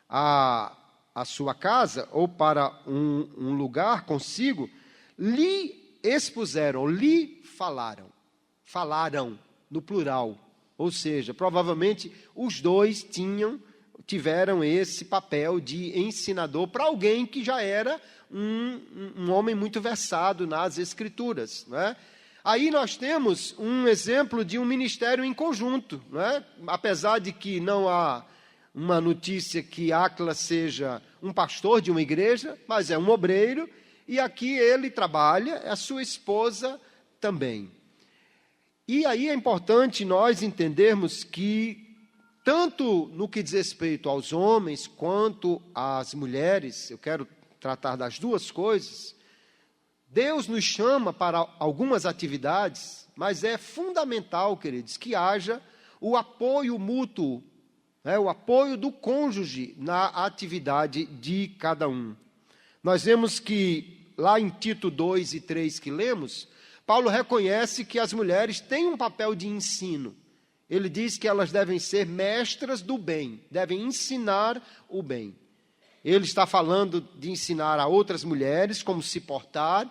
a sua casa, ou para um lugar consigo, lhe expuseram, lhe falaram no plural. Ou seja, provavelmente os dois tiveram esse papel de ensinador para alguém que já era um homem muito versado nas Escrituras, não é? Aí nós temos um exemplo de um ministério em conjunto, não é? Apesar de que não há uma notícia que Áquila seja um pastor de uma igreja, mas é um obreiro, e aqui ele trabalha, a sua esposa também. E aí é importante nós entendermos que, tanto no que diz respeito aos homens quanto às mulheres, eu quero tratar das duas coisas, Deus nos chama para algumas atividades, mas é fundamental, queridos, que haja o apoio mútuo, o apoio do cônjuge na atividade de cada um. Nós vemos que, lá em Tito 2 e 3 que lemos, Paulo reconhece que as mulheres têm um papel de ensino. Ele diz que elas devem ser mestras do bem, devem ensinar o bem. Ele está falando de ensinar a outras mulheres como se portar,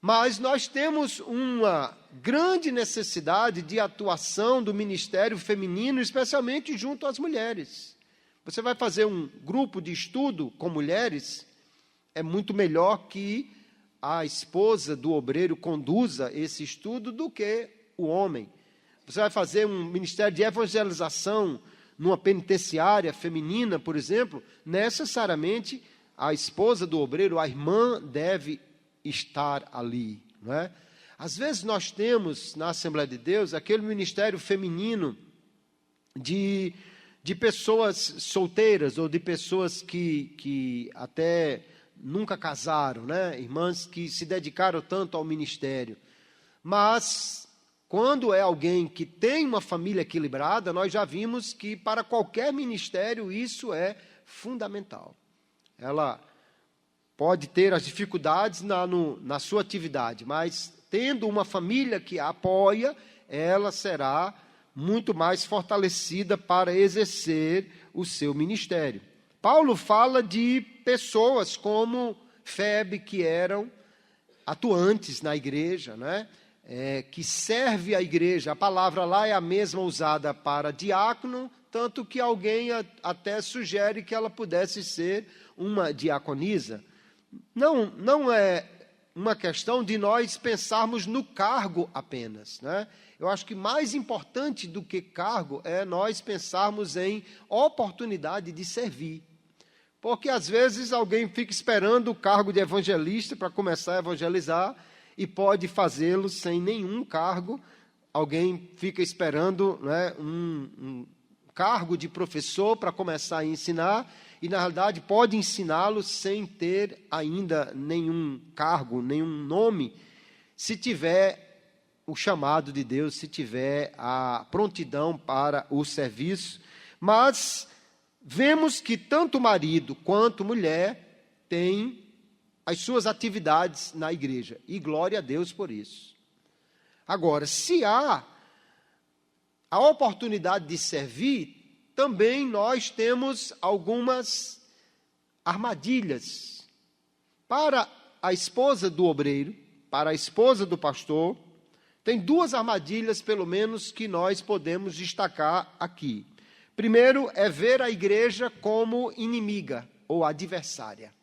mas nós temos uma grande necessidade de atuação do ministério feminino, especialmente junto às mulheres. Você vai fazer um grupo de estudo com mulheres, é muito melhor que a esposa do obreiro conduza esse estudo do que o homem. Você vai fazer um ministério de evangelização numa penitenciária feminina, por exemplo, necessariamente a esposa do obreiro, a irmã, deve estar ali, não é? Às vezes nós temos na Assembleia de Deus aquele ministério feminino de pessoas solteiras ou de pessoas que até nunca casaram, né? Irmãs que se dedicaram tanto ao ministério. Mas, quando é alguém que tem uma família equilibrada, nós já vimos que para qualquer ministério isso é fundamental. Ela pode ter as dificuldades na sua atividade, mas tendo uma família que a apoia, ela será muito mais fortalecida para exercer o seu ministério. Paulo fala de pessoas como Febe, que eram atuantes na igreja, né? Que serve a igreja. A palavra lá é a mesma usada para diácono, tanto que alguém até sugere que ela pudesse ser uma diaconisa. Não é uma questão de nós pensarmos no cargo apenas, né? Eu acho que mais importante do que cargo é nós pensarmos em oportunidade de servir. Porque às vezes alguém fica esperando o cargo de evangelista para começar a evangelizar e pode fazê-lo sem nenhum cargo. Alguém fica esperando, né, um cargo de professor para começar a ensinar e, na realidade, pode ensiná-lo sem ter ainda nenhum cargo, nenhum nome, se tiver o chamado de Deus, se tiver a prontidão para o serviço. Mas vemos que tanto marido quanto mulher têm as suas atividades na igreja, e glória a Deus por isso. Agora, se há a oportunidade de servir, também nós temos algumas armadilhas. Para a esposa do obreiro, para a esposa do pastor, tem duas armadilhas, pelo menos, que nós podemos destacar aqui. Primeiro, é ver a igreja como inimiga ou adversária.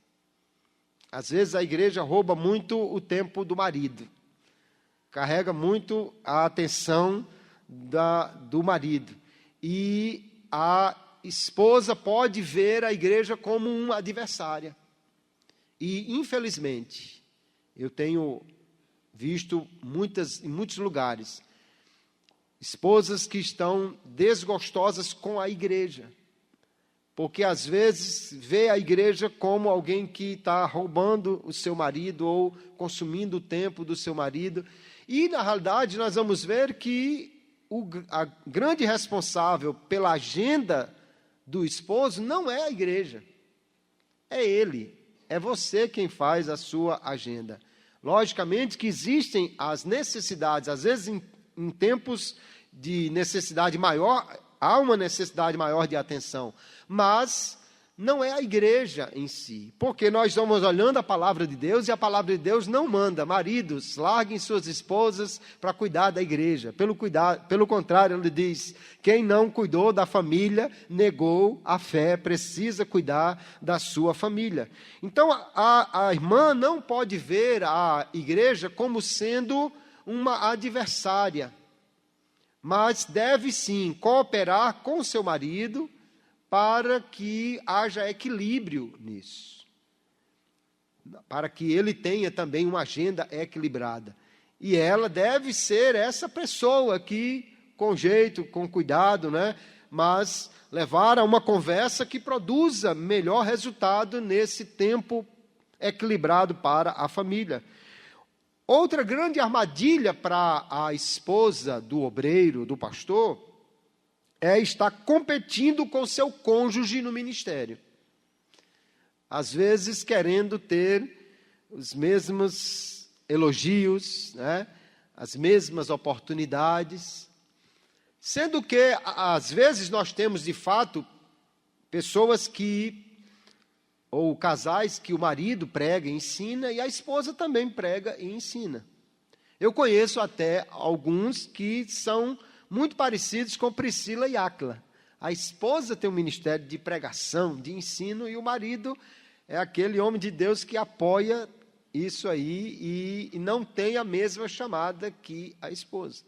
Às vezes a igreja rouba muito o tempo do marido, carrega muito a atenção do marido. E a esposa pode ver a igreja como uma adversária. E, infelizmente, eu tenho visto em muitos lugares, esposas que estão desgostosas com a igreja, porque às vezes vê a igreja como alguém que está roubando o seu marido ou consumindo o tempo do seu marido. E, na realidade, nós vamos ver que a grande responsável pela agenda do esposo não é a igreja, é ele, é você quem faz a sua agenda. Logicamente que existem as necessidades, às vezes em tempos de necessidade maior, há uma necessidade maior de atenção, mas não é a igreja em si, porque nós estamos olhando a palavra de Deus e a palavra de Deus não manda, maridos, larguem suas esposas para cuidar da igreja. Pelo contrário, ele diz, quem não cuidou da família, negou a fé, precisa cuidar da sua família. Então, a irmã não pode ver a igreja como sendo uma adversária, mas deve sim cooperar com seu marido, para que haja equilíbrio nisso, para que ele tenha também uma agenda equilibrada. E ela deve ser essa pessoa que, com jeito, com cuidado, mas levar a uma conversa que produza melhor resultado nesse tempo equilibrado para a família. Outra grande armadilha para a esposa do obreiro, do pastor, é estar competindo com seu cônjuge no ministério. Às vezes querendo ter os mesmos elogios, as mesmas oportunidades, sendo que, às vezes, nós temos, de fato, pessoas ou casais que o marido prega e ensina, e a esposa também prega e ensina. Eu conheço até alguns que são muito parecidos com Priscila e Áquila. A esposa tem um ministério de pregação, de ensino, e o marido é aquele homem de Deus que apoia isso aí e não tem a mesma chamada que a esposa.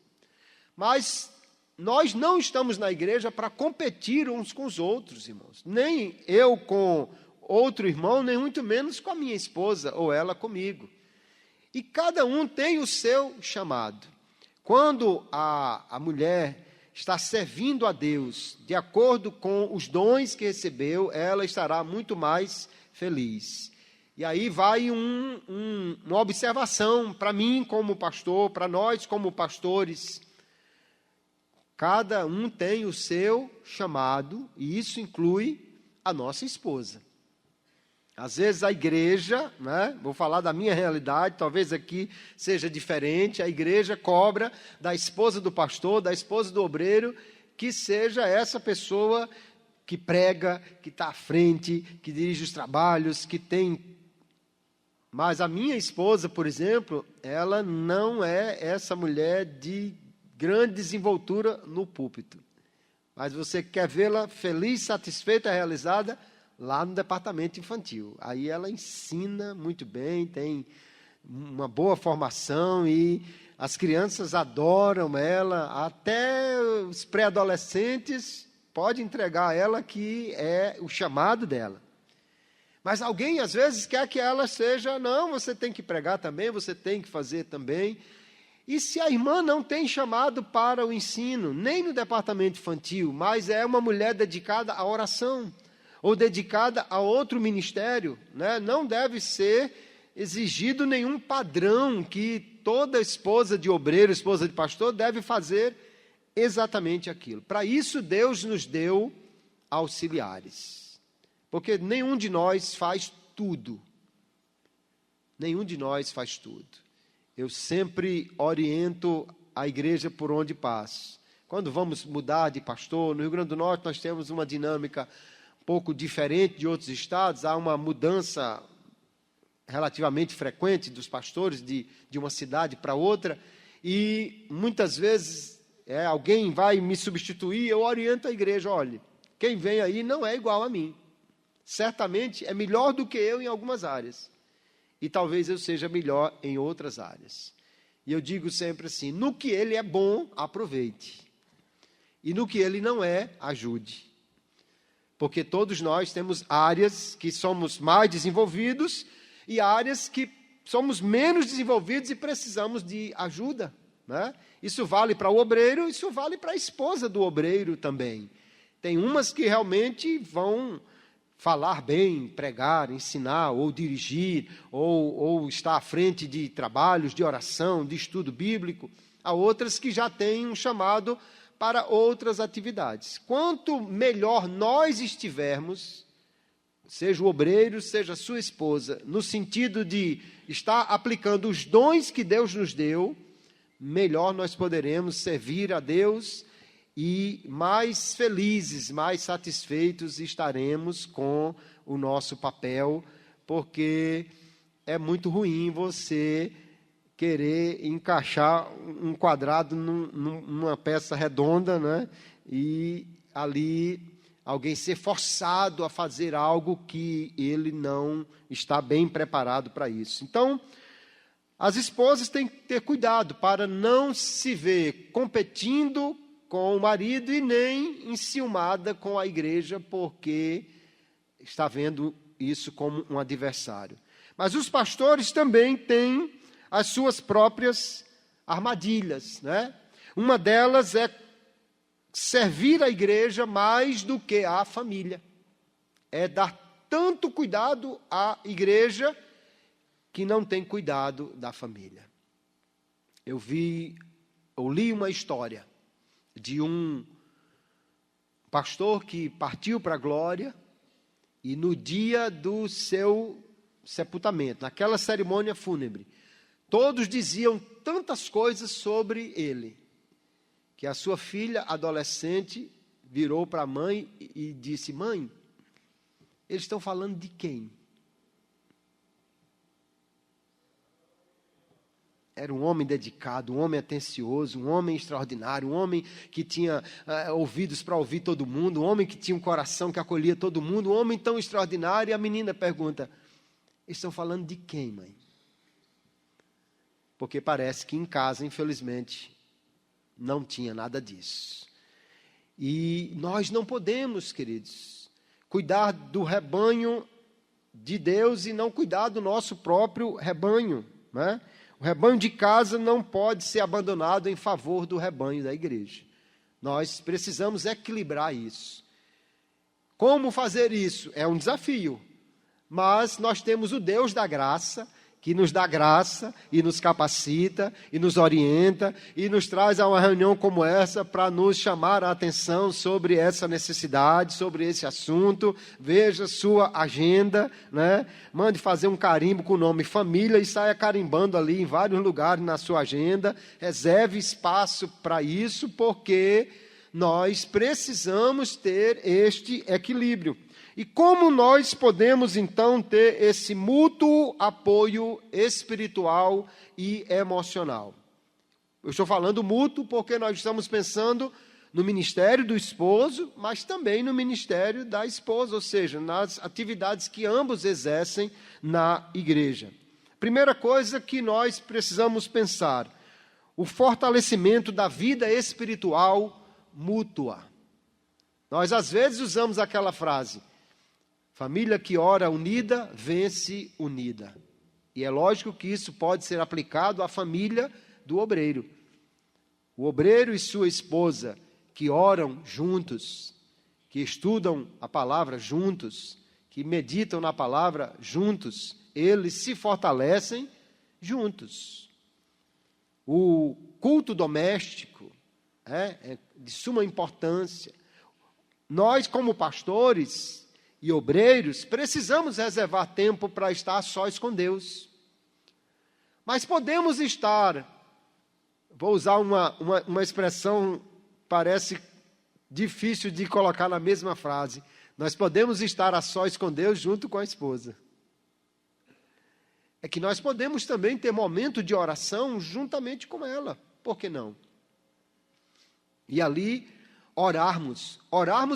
Mas nós não estamos na igreja para competir uns com os outros, irmãos. Nem eu com outro irmão, nem muito menos com a minha esposa, ou ela comigo. E cada um tem o seu chamado. Quando a mulher está servindo a Deus de acordo com os dons que recebeu, ela estará muito mais feliz. E aí vai uma observação para mim como pastor, para nós como pastores. Cada um tem o seu chamado, e isso inclui a nossa esposa. Às vezes a igreja, vou falar da minha realidade, talvez aqui seja diferente, a igreja cobra da esposa do pastor, da esposa do obreiro, que seja essa pessoa que prega, que está à frente, que dirige os trabalhos, que tem... Mas a minha esposa, por exemplo, ela não é essa mulher de grande desenvoltura no púlpito. Mas você quer vê-la feliz, satisfeita, realizada lá no departamento infantil. Aí ela ensina muito bem, tem uma boa formação e as crianças adoram ela, até os pré-adolescentes pode entregar a ela que é o chamado dela. Mas alguém às vezes quer que ela seja, não, você tem que pregar também, você tem que fazer também. E se a irmã não tem chamado para o ensino, nem no departamento infantil, mas é uma mulher dedicada à oração, ou dedicada a outro ministério, não deve ser exigido nenhum padrão que toda esposa de obreiro, esposa de pastor, deve fazer exatamente aquilo. Para isso, Deus nos deu auxiliares, porque nenhum de nós faz tudo. Nenhum de nós faz tudo. Eu sempre oriento a igreja por onde passo. Quando vamos mudar de pastor, no Rio Grande do Norte nós temos uma dinâmica pouco diferente de outros estados, há uma mudança relativamente frequente dos pastores de uma cidade para outra, e muitas vezes alguém vai me substituir, eu oriento a igreja, olha, quem vem aí não é igual a mim, certamente é melhor do que eu em algumas áreas, e talvez eu seja melhor em outras áreas. E eu digo sempre assim, no que ele é bom, aproveite, e no que ele não é, ajude. Porque todos nós temos áreas que somos mais desenvolvidos e áreas que somos menos desenvolvidos e precisamos de ajuda. né? Isso vale para o obreiro, isso vale para a esposa do obreiro também. Tem umas que realmente vão falar bem, pregar, ensinar, ou dirigir, ou estar à frente de trabalhos de oração, de estudo bíblico. Há outras que já têm um chamado para outras atividades. Quanto melhor nós estivermos, seja o obreiro, seja a sua esposa, no sentido de estar aplicando os dons que Deus nos deu, melhor nós poderemos servir a Deus e mais felizes, mais satisfeitos estaremos com o nosso papel, porque é muito ruim você querer encaixar um quadrado numa peça redonda, né? E ali alguém ser forçado a fazer algo que ele não está bem preparado para isso. Então, as esposas têm que ter cuidado para não se ver competindo com o marido e nem enciumada com a igreja, porque está vendo isso como um adversário. Mas os pastores também têm as suas próprias armadilhas, né? Uma delas é servir a igreja mais do que a família. É dar tanto cuidado à igreja que não tem cuidado da família. Eu li uma história de um pastor que partiu para a glória e no dia do seu sepultamento, naquela cerimônia fúnebre, todos diziam tantas coisas sobre ele, que a sua filha adolescente virou para a mãe e disse: mãe, eles estão falando de quem? Era um homem dedicado, um homem atencioso, um homem extraordinário, um homem que tinha ouvidos para ouvir todo mundo, um homem que tinha um coração que acolhia todo mundo, um homem tão extraordinário. E a menina pergunta: eles estão falando de quem, mãe? Porque parece que em casa, infelizmente, não tinha nada disso. E nós não podemos, queridos, cuidar do rebanho de Deus e não cuidar do nosso próprio rebanho, né? O rebanho de casa não pode ser abandonado em favor do rebanho da igreja. Nós precisamos equilibrar isso. Como fazer isso? É um desafio. Mas nós temos o Deus da graça, que nos dá graça e nos capacita e nos orienta e nos traz a uma reunião como essa para nos chamar a atenção sobre essa necessidade, sobre esse assunto. Veja sua agenda, né? Mande fazer um carimbo com o nome família e saia carimbando ali em vários lugares na sua agenda. Reserve espaço para isso, porque nós precisamos ter este equilíbrio. E como nós podemos, então, ter esse mútuo apoio espiritual e emocional? Eu estou falando mútuo porque nós estamos pensando no ministério do esposo, mas também no ministério da esposa, ou seja, nas atividades que ambos exercem na igreja. Primeira coisa que nós precisamos pensar: o fortalecimento da vida espiritual mútua. Nós, às vezes, usamos aquela frase: família que ora unida, vence unida. E é lógico que isso pode ser aplicado à família do obreiro. O obreiro e sua esposa que oram juntos, que estudam a palavra juntos, que meditam na palavra juntos, eles se fortalecem juntos. O culto doméstico é de suma importância. Nós, como pastores e obreiros, precisamos reservar tempo para estar sós com Deus. Mas podemos estar, vou usar uma expressão, parece difícil de colocar na mesma frase, nós podemos estar a sós com Deus junto com a esposa. É que nós podemos também ter momento de oração juntamente com ela, por que não? E ali orarmos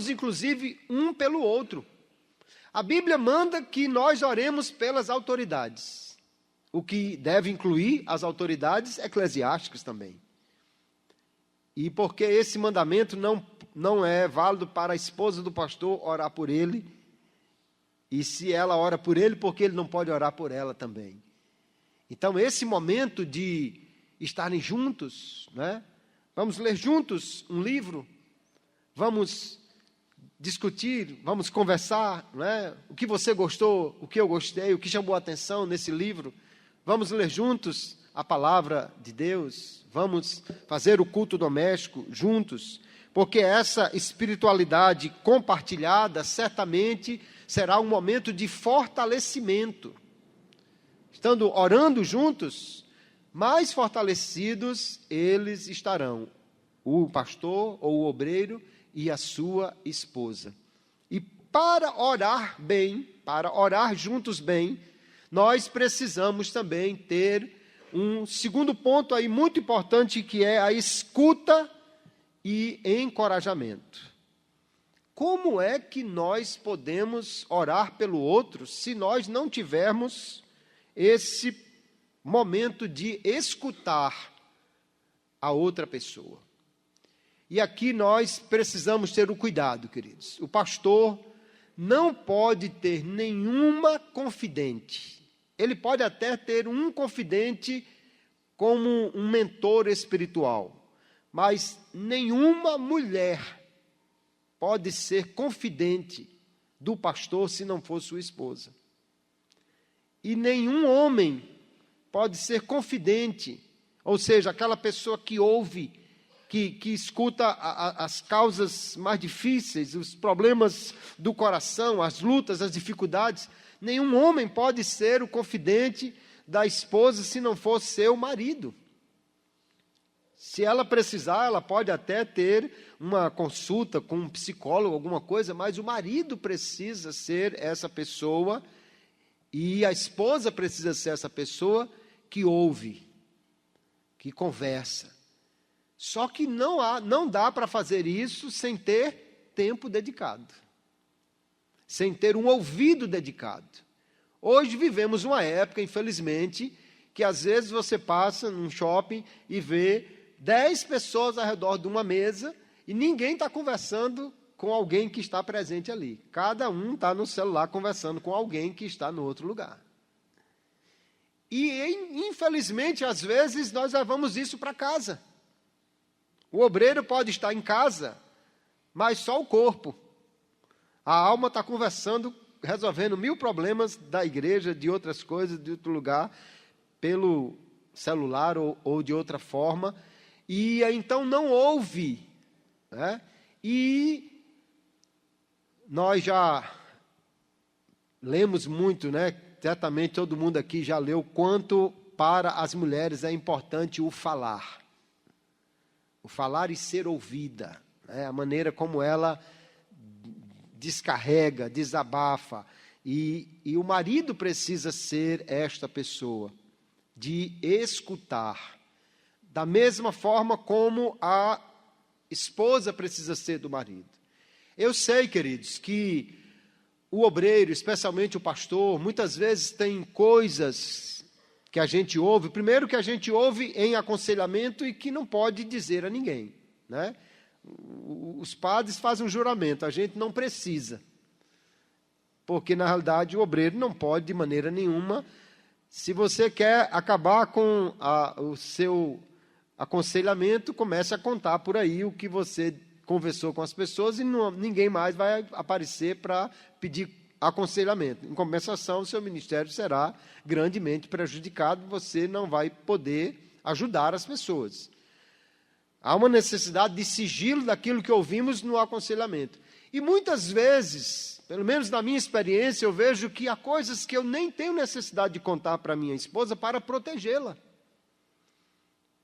inclusive um pelo outro. A Bíblia manda que nós oremos pelas autoridades, o que deve incluir as autoridades eclesiásticas também. E porque esse mandamento não é válido para a esposa do pastor orar por ele, e se ela ora por ele, porque ele não pode orar por ela também. Então, esse momento de estarem juntos, né? Vamos ler juntos um livro, vamos discutir, vamos conversar, né? O que você gostou, o que eu gostei, o que chamou a atenção nesse livro. Vamos ler juntos a palavra de Deus, vamos fazer o culto doméstico juntos, porque essa espiritualidade compartilhada certamente será um momento de fortalecimento. Estando orando juntos, mais fortalecidos eles estarão, o pastor ou o obreiro e a sua esposa. E para orar bem, para orar juntos bem, nós precisamos também ter um segundo ponto aí muito importante, que é a escuta e encorajamento. Como é que nós podemos orar pelo outro se nós não tivermos esse momento de escutar a outra pessoa? E aqui nós precisamos ter o cuidado, queridos. O pastor não pode ter nenhuma confidente. Ele pode até ter um confidente como um mentor espiritual, mas nenhuma mulher pode ser confidente do pastor se não for sua esposa. E nenhum homem pode ser confidente, ou seja, aquela pessoa que ouve, que escuta as causas mais difíceis, os problemas do coração, as lutas, as dificuldades. Nenhum homem pode ser o confidente da esposa se não for seu marido. Se ela precisar, ela pode até ter uma consulta com um psicólogo, alguma coisa, mas o marido precisa ser essa pessoa e a esposa precisa ser essa pessoa que ouve, que conversa. Só que não dá para fazer isso sem ter tempo dedicado, sem ter um ouvido dedicado. Hoje vivemos uma época, infelizmente, que às vezes você passa num shopping e vê 10 pessoas ao redor de uma mesa e ninguém está conversando com alguém que está presente ali. Cada um está no celular conversando com alguém que está no outro lugar. E, infelizmente, às vezes, nós levamos isso para casa. O obreiro pode estar em casa, mas só o corpo. A alma está conversando, resolvendo 1000 problemas da igreja, de outras coisas, de outro lugar, pelo celular ou de outra forma, e então não ouve, né? E nós já lemos muito, né? Certamente todo mundo aqui já leu quanto para as mulheres é importante o falar. O falar e ser ouvida, né? A maneira como ela descarrega, desabafa. E o marido precisa ser esta pessoa, de escutar. Da mesma forma como a esposa precisa ser do marido. Eu sei, queridos, que o obreiro, especialmente o pastor, muitas vezes tem coisas que a gente ouve. Primeiro, que a gente ouve em aconselhamento e que não pode dizer a ninguém, né? Os padres fazem um juramento, a gente não precisa. Porque, na realidade, o obreiro não pode, de maneira nenhuma. Se você quer acabar com o seu aconselhamento, comece a contar por aí o que você conversou com as pessoas e ninguém mais vai aparecer para pedir aconselhamento. Em compensação, o seu ministério será grandemente prejudicado, você não vai poder ajudar as pessoas. Há uma necessidade de sigilo daquilo que ouvimos no aconselhamento. E muitas vezes, pelo menos na minha experiência, eu vejo que há coisas que eu nem tenho necessidade de contar para minha esposa para protegê-la.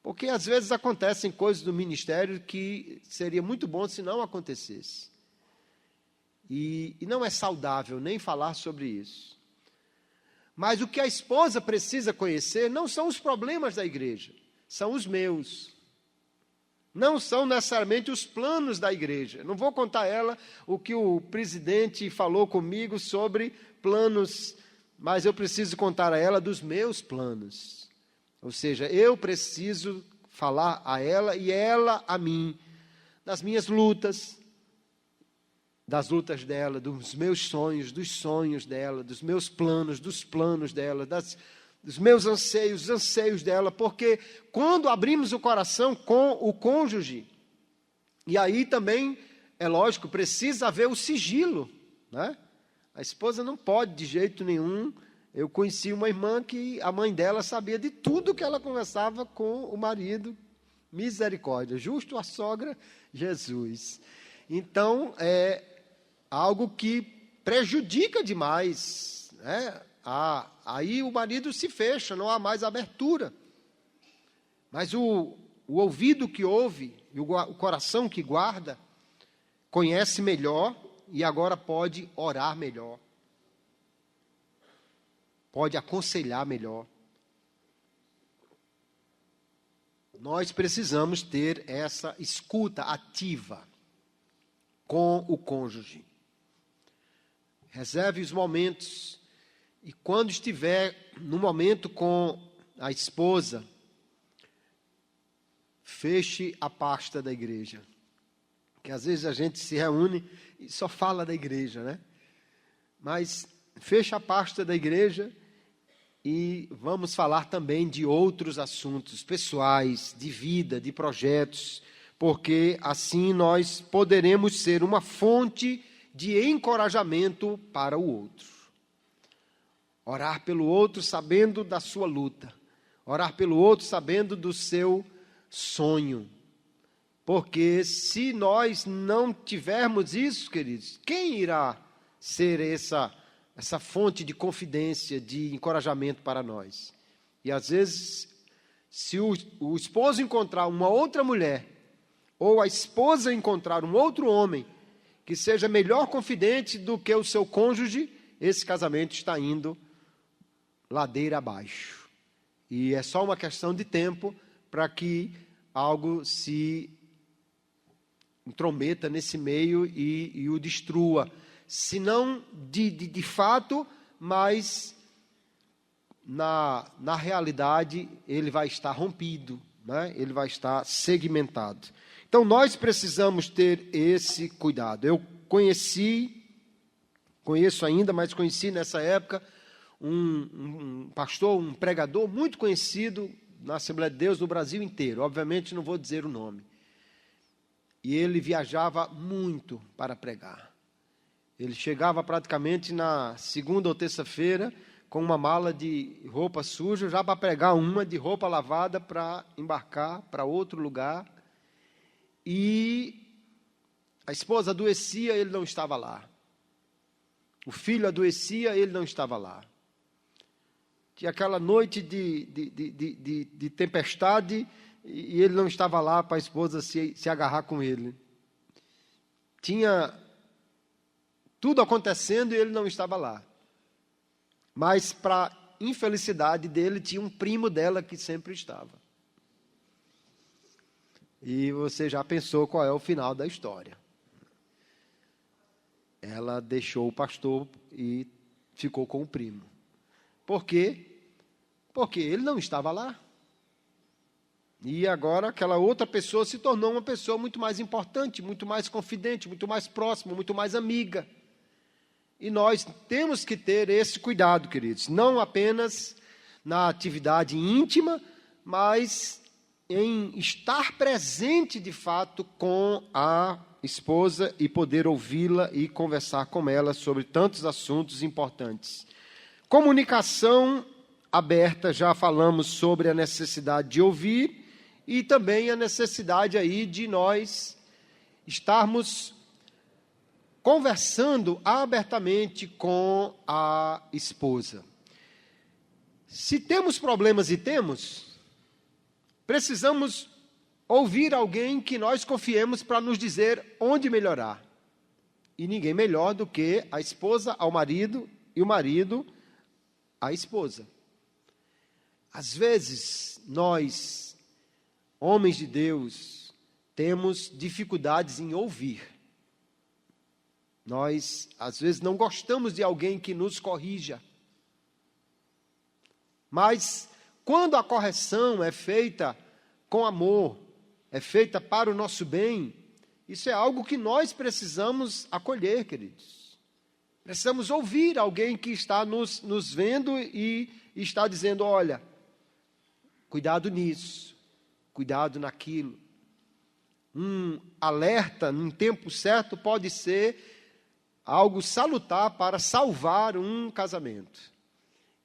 Porque às vezes acontecem coisas no ministério que seria muito bom se não acontecesse. E não é saudável nem falar sobre isso. Mas o que a esposa precisa conhecer não são os problemas da igreja, são os meus. Não são necessariamente os planos da igreja. Não vou contar a ela o que o presidente falou comigo sobre planos, mas eu preciso contar a ela dos meus planos. Ou seja, eu preciso falar a ela e ela a mim, das minhas lutas, das lutas dela, dos meus sonhos, dos sonhos dela, dos meus planos, dos planos dela, os meus anseios, os anseios dela, porque quando abrimos o coração com o cônjuge, e aí também, é lógico, precisa haver o sigilo, né? A esposa não pode de jeito nenhum. Eu conheci uma irmã que a mãe dela sabia de tudo que ela conversava com o marido. Misericórdia, justo a sogra, Jesus. Então, é algo que prejudica demais, né? Aí o marido se fecha, não há mais abertura. Mas o ouvido que ouve e o coração que guarda, conhece melhor e agora pode orar melhor. Pode aconselhar melhor. Nós precisamos ter essa escuta ativa com o cônjuge. Reserve os momentos e quando estiver no momento com a esposa, feche a pasta da igreja. Que às vezes a gente se reúne e só fala da igreja, né? Mas feche a pasta da igreja e vamos falar também de outros assuntos pessoais, de vida, de projetos, porque assim nós poderemos ser uma fonte de encorajamento para o outro. Orar pelo outro sabendo da sua luta. Orar pelo outro sabendo do seu sonho. Porque se nós não tivermos isso, queridos, quem irá ser essa fonte de confidência, de encorajamento para nós? E às vezes, se o esposo encontrar uma outra mulher, ou a esposa encontrar um outro homem, que seja melhor confidente do que o seu cônjuge, esse casamento está indo ladeira abaixo. E é só uma questão de tempo para que algo se intrometa nesse meio e o destrua. Se não de fato, mas na realidade ele vai estar rompido, né? Ele vai estar segmentado. Então nós precisamos ter esse cuidado. Eu conheço ainda, mas conheci nessa época um pastor, um pregador muito conhecido na Assembleia de Deus no Brasil inteiro. Obviamente não vou dizer o nome. E ele viajava muito para pregar. Ele chegava praticamente na segunda ou terça-feira com uma mala de roupa suja, já para pregar uma de roupa lavada para embarcar para outro lugar. E a esposa adoecia, ele não estava lá. O filho adoecia, ele não estava lá. Tinha aquela noite de tempestade e ele não estava lá para a esposa se agarrar com ele. Tinha tudo acontecendo e ele não estava lá. Mas, para infelicidade dele, tinha um primo dela que sempre estava. E você já pensou qual é o final da história. Ela deixou o pastor e ficou com o primo. Por quê? Porque ele não estava lá. E agora aquela outra pessoa se tornou uma pessoa muito mais importante, muito mais confidente, muito mais próxima, muito mais amiga. E nós temos que ter esse cuidado, queridos, não apenas na atividade íntima, mas em estar presente de fato com a esposa e poder ouvi-la e conversar com ela sobre tantos assuntos importantes. Comunicação aberta, já falamos sobre a necessidade de ouvir e também a necessidade aí de nós estarmos conversando abertamente com a esposa. Se temos problemas e temos, precisamos ouvir alguém que nós confiemos para nos dizer onde melhorar. E ninguém melhor do que a esposa ao marido e o marido à esposa. Às vezes, nós, homens de Deus, temos dificuldades em ouvir. Nós, às vezes, não gostamos de alguém que nos corrija. Mas, quando a correção é feita com amor, é feita para o nosso bem, isso é algo que nós precisamos acolher, queridos. Precisamos ouvir alguém que está nos vendo e está dizendo, olha, cuidado nisso, cuidado naquilo. Um alerta, num tempo certo, pode ser algo salutar para salvar um casamento.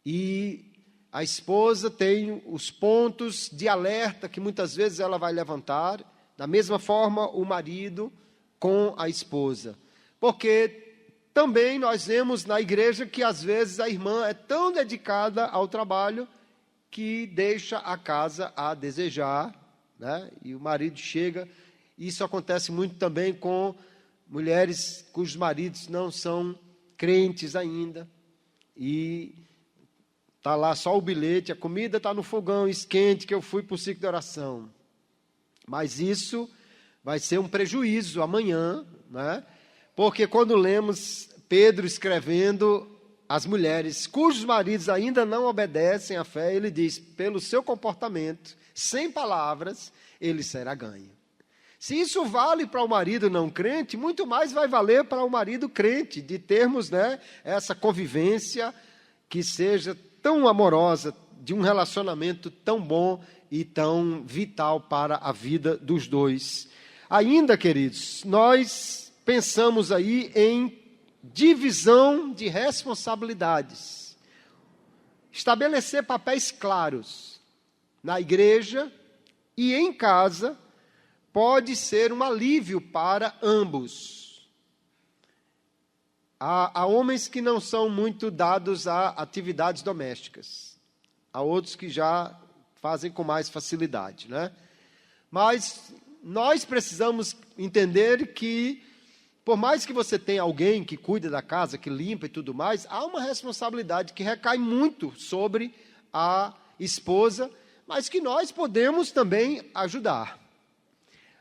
E a esposa tem os pontos de alerta que muitas vezes ela vai levantar, da mesma forma o marido com a esposa. Porque também nós vemos na igreja que às vezes a irmã é tão dedicada ao trabalho que deixa a casa a desejar, né? E o marido chega. Isso acontece muito também com mulheres cujos maridos não são crentes ainda. E está lá só o bilhete, a comida está no fogão, esquente, que eu fui para o ciclo de oração. Mas isso vai ser um prejuízo amanhã, né? Porque quando lemos Pedro escrevendo às mulheres cujos maridos ainda não obedecem à fé, ele diz, pelo seu comportamento, sem palavras, ele será ganho. Se isso vale para o marido não crente, muito mais vai valer para o marido crente, de termos, né, essa convivência que seja tão amorosa, de um relacionamento tão bom e tão vital para a vida dos dois. Ainda, queridos, nós pensamos aí em divisão de responsabilidades. Estabelecer papéis claros na igreja e em casa pode ser um alívio para ambos. Há homens que não são muito dados a atividades domésticas. Há outros que já fazem com mais facilidade, né? Mas nós precisamos entender que, por mais que você tenha alguém que cuida da casa, que limpa e tudo mais, há uma responsabilidade que recai muito sobre a esposa, mas que nós podemos também ajudar.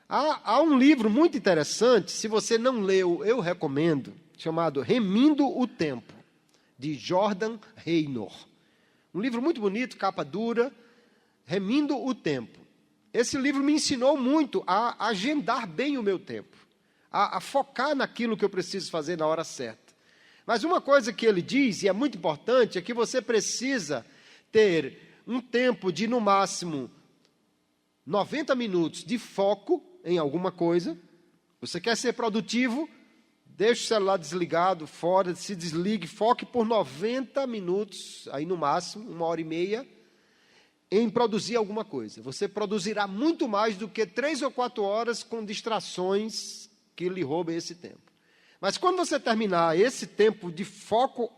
Há um livro muito interessante, se você não leu, eu recomendo, chamado Remindo o Tempo, de Jordan Raynor. Um livro muito bonito, capa dura, Remindo o Tempo. Esse livro me ensinou muito a agendar bem o meu tempo, a focar naquilo que eu preciso fazer na hora certa. Mas uma coisa que ele diz, e é muito importante, é que você precisa ter um tempo de, no máximo, 90 minutos de foco em alguma coisa. Você quer ser produtivo? Deixe o celular desligado, fora, se desligue, foque por 90 minutos, aí no máximo, 1h30, em produzir alguma coisa. Você produzirá muito mais do que 3 ou 4 horas com distrações que lhe roubem esse tempo. Mas quando você terminar esse tempo de foco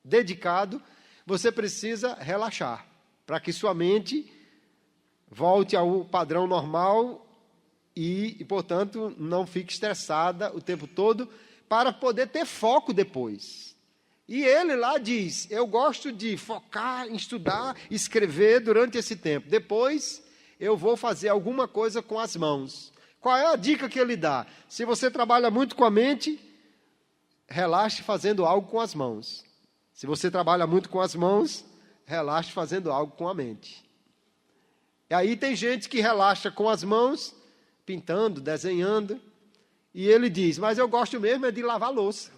dedicado, você precisa relaxar, para que sua mente volte ao padrão normal e, portanto, não fique estressada o tempo todo, para poder ter foco depois. E ele lá diz, eu gosto de focar em estudar, escrever durante esse tempo. Depois, eu vou fazer alguma coisa com as mãos. Qual é a dica que ele dá? Se você trabalha muito com a mente, relaxe fazendo algo com as mãos. Se você trabalha muito com as mãos, relaxe fazendo algo com a mente. E aí tem gente que relaxa com as mãos, pintando, desenhando, e ele diz, mas eu gosto mesmo é de lavar louça.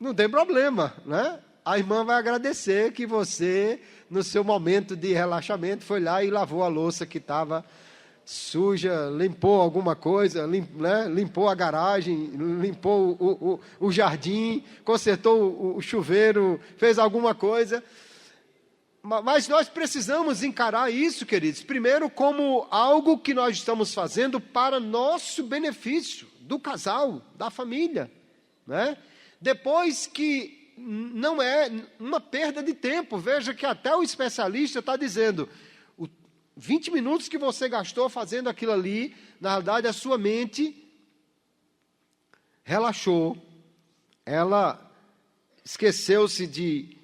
Não tem problema, né? A irmã vai agradecer que você, no seu momento de relaxamento, foi lá e lavou a louça que estava suja, limpou alguma coisa, né? Limpou a garagem, limpou o jardim, consertou o chuveiro, fez alguma coisa. Mas nós precisamos encarar isso, queridos, primeiro como algo que nós estamos fazendo para nosso benefício, do casal, da família, né? Depois que não é uma perda de tempo. Veja que até o especialista está dizendo, 20 minutos que você gastou fazendo aquilo ali, na realidade a sua mente relaxou, ela esqueceu-se de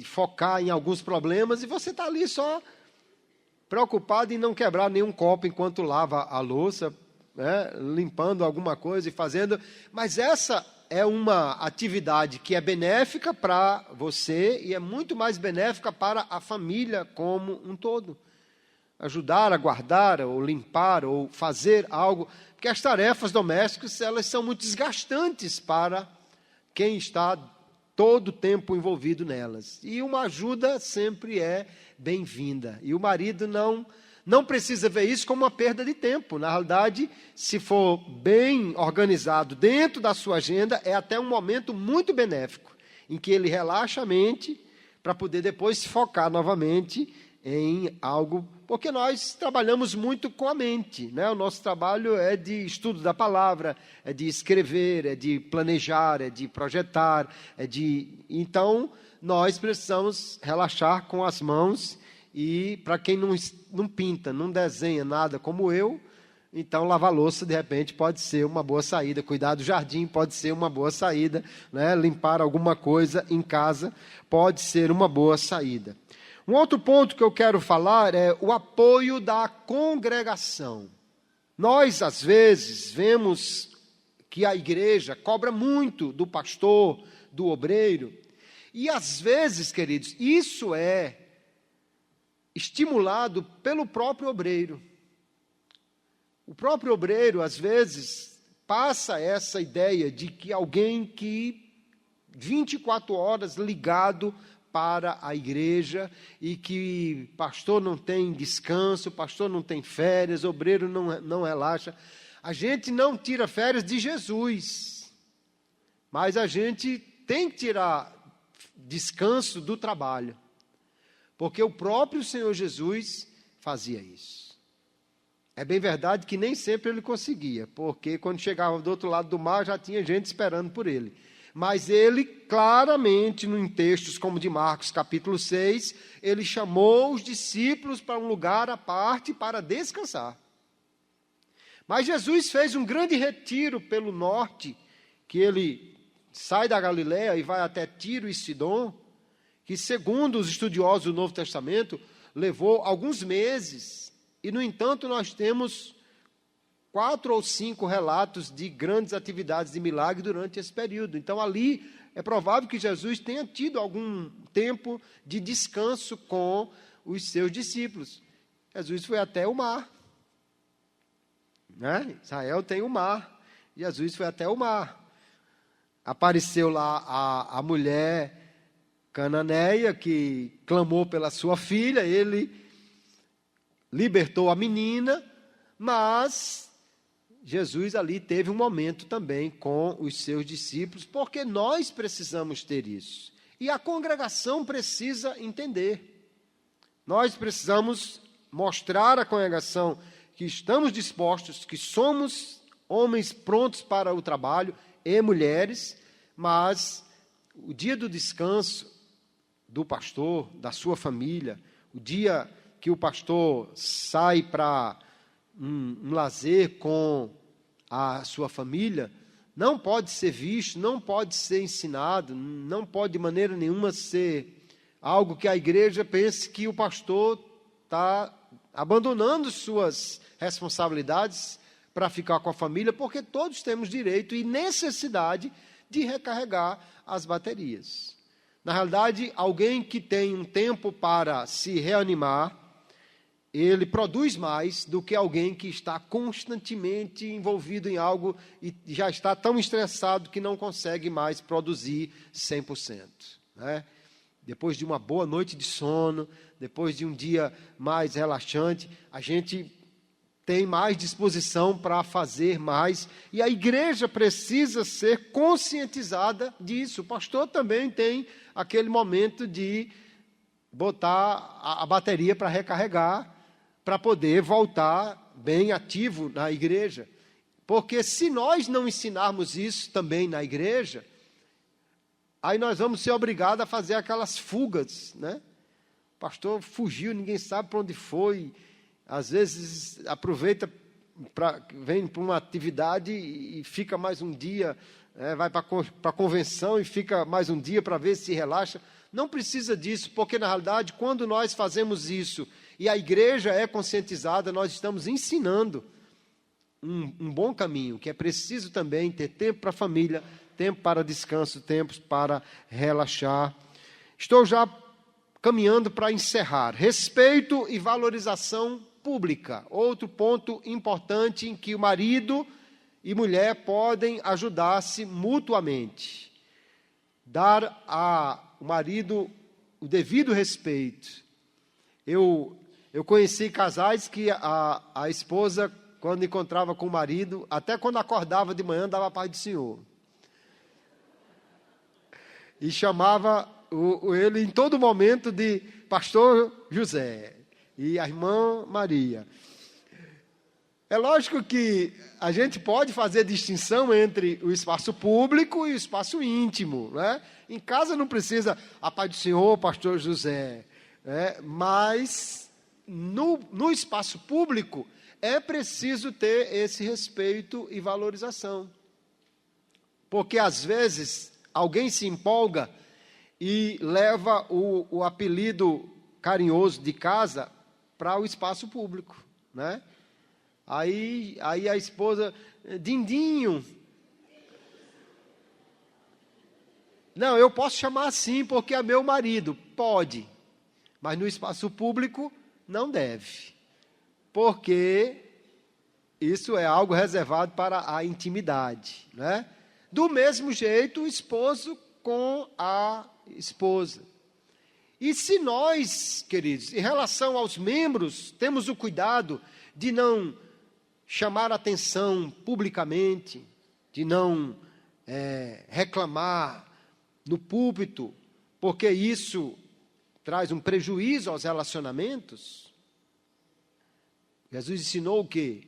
focar em alguns problemas, e você está ali só preocupado em não quebrar nenhum copo enquanto lava a louça, né, limpando alguma coisa e fazendo, mas essa é uma atividade que é benéfica para você e é muito mais benéfica para a família como um todo. ajudar a guardar, ou limpar, ou fazer algo, porque as tarefas domésticas, elas são muito desgastantes para quem está todo o tempo envolvido nelas. E uma ajuda sempre é bem-vinda. E o marido não precisa ver isso como uma perda de tempo. Na realidade, se for bem organizado dentro da sua agenda, é até um momento muito benéfico, em que ele relaxa a mente para poder depois se focar novamente em algo, porque nós trabalhamos muito com a mente, né? O nosso trabalho é de estudo da palavra, é de escrever, é de planejar, é de projetar, então nós precisamos relaxar com as mãos. E para quem não pinta, não desenha nada como eu, então lavar louça de repente pode ser uma boa saída, cuidar do jardim pode ser uma boa saída, né? Limpar alguma coisa em casa pode ser uma boa saída. Um outro ponto que eu quero falar é o apoio da congregação. Nós, às vezes, vemos que a igreja cobra muito do pastor, do obreiro, e às vezes, queridos, isso é estimulado pelo próprio obreiro. O próprio obreiro, às vezes, passa essa ideia de que alguém que 24 horas ligado para a igreja e que pastor não tem descanso, pastor não tem férias, obreiro não relaxa. A gente não tira férias de Jesus, mas a gente tem que tirar descanso do trabalho, porque o próprio Senhor Jesus fazia isso. É bem verdade que nem sempre ele conseguia, porque quando chegava do outro lado do mar já tinha gente esperando por ele. Mas ele, claramente, em textos como de Marcos, capítulo 6, ele chamou os discípulos para um lugar à parte para descansar. Mas Jesus fez um grande retiro pelo norte, que ele sai da Galileia e vai até Tiro e Sidom, que, segundo os estudiosos do Novo Testamento, levou alguns meses. E, no entanto, nós temos 4 ou 5 relatos de grandes atividades de milagre durante esse período. Então, ali, é provável que Jesus tenha tido algum tempo de descanso com os seus discípulos. Jesus foi até o mar. Né? Israel tem o mar. Jesus foi até o mar. Apareceu lá a mulher cananeia que clamou pela sua filha. Ele libertou a menina, mas Jesus ali teve um momento também com os seus discípulos, porque nós precisamos ter isso. E a congregação precisa entender. Nós precisamos mostrar à congregação que estamos dispostos, que somos homens prontos para o trabalho e mulheres, mas o dia do descanso do pastor, da sua família, o dia que o pastor sai para um lazer com a sua família, não pode ser visto, não pode ser ensinado, não pode de maneira nenhuma ser algo que a igreja pense que o pastor está abandonando suas responsabilidades para ficar com a família, porque todos temos direito e necessidade de recarregar as baterias. Na realidade, alguém que tem um tempo para se reanimar, ele produz mais do que alguém que está constantemente envolvido em algo e já está tão estressado que não consegue mais produzir 100%. Né? Depois de uma boa noite de sono, depois de um dia mais relaxante, a gente tem mais disposição para fazer mais. E a igreja precisa ser conscientizada disso. O pastor também tem aquele momento de botar a bateria para recarregar, para poder voltar bem ativo na igreja. Porque se nós não ensinarmos isso também na igreja, aí nós vamos ser obrigados a fazer aquelas fugas, né? O pastor fugiu, ninguém sabe para onde foi. Às vezes aproveita, vem para uma atividade e fica mais um dia, vai para a convenção e fica mais um dia para ver se relaxa. Não precisa disso, porque na realidade, quando nós fazemos isso e a igreja é conscientizada, nós estamos ensinando um bom caminho, que é preciso também ter tempo para a família, tempo para descanso, tempo para relaxar. Estou já caminhando para encerrar. Respeito e valorização pública. Outro ponto importante em que o marido e mulher podem ajudar-se mutuamente. Dar ao marido o devido respeito. Eu conheci casais que a esposa, quando encontrava com o marido, até quando acordava de manhã, dava a paz do Senhor. E chamava ele em todo momento de Pastor José e a irmã Maria. É lógico que a gente pode fazer distinção entre o espaço público e o espaço íntimo, né? Em casa não precisa a paz do Senhor, Pastor José, né? Mas no espaço público é preciso ter esse respeito e valorização. Porque às vezes alguém se empolga e leva o apelido carinhoso de casa para o espaço público, né? Aí a esposa, Dindinho. Não, eu posso chamar assim porque é meu marido. Pode, mas no espaço público não deve. Porque isso é algo reservado para a intimidade, né? Do mesmo jeito, o esposo com a esposa. E se nós, queridos, em relação aos membros, temos o cuidado de não chamar atenção publicamente, de não reclamar no púlpito, porque isso traz um prejuízo aos relacionamentos. Jesus ensinou o quê?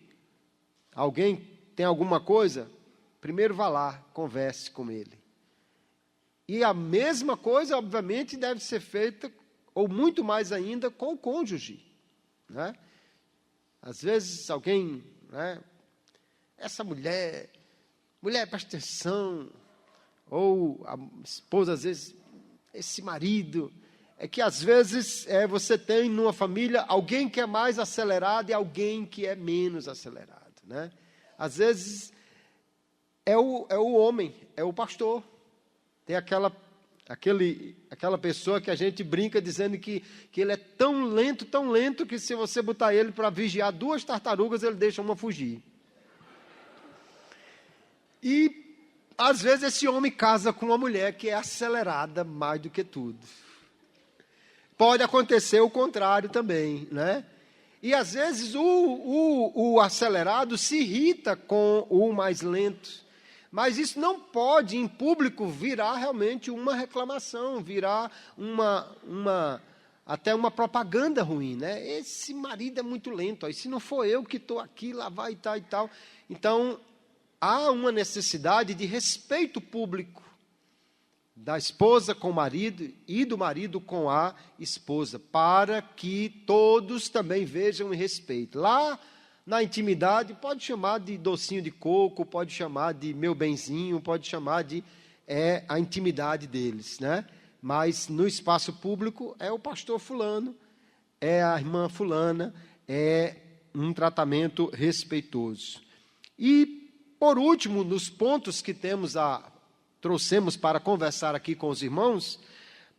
Alguém tem alguma coisa? Primeiro vá lá, converse com ele. E a mesma coisa, obviamente, deve ser feita, ou muito mais ainda, com o cônjuge, né? Às vezes alguém, né? Essa mulher, presta atenção. Ou a esposa, às vezes, esse marido. É que às vezes você tem numa família alguém que é mais acelerado e alguém que é menos acelerado, né? Às vezes é o homem, é o pastor. Tem aquela pessoa que a gente brinca dizendo que ele é tão lento, que se você botar ele para vigiar 2 tartarugas, ele deixa uma fugir. E, às vezes, esse homem casa com uma mulher que é acelerada mais do que tudo. Pode acontecer o contrário também, né? E, às vezes, o acelerado se irrita com o mais lento. Mas isso não pode, em público, virar realmente uma reclamação, virar até uma propaganda ruim, né? Esse marido é muito lento, aí se não for eu que estou aqui, lá vai e tal e tal. Então, há uma necessidade de respeito público da esposa com o marido e do marido com a esposa, para que todos também vejam e respeitem. Lá na intimidade, pode chamar de docinho de coco, pode chamar de meu benzinho, pode chamar de a intimidade deles, né? Mas no espaço público é o pastor fulano, é a irmã fulana, é um tratamento respeitoso. E, por último, nos pontos que trouxemos para conversar aqui com os irmãos,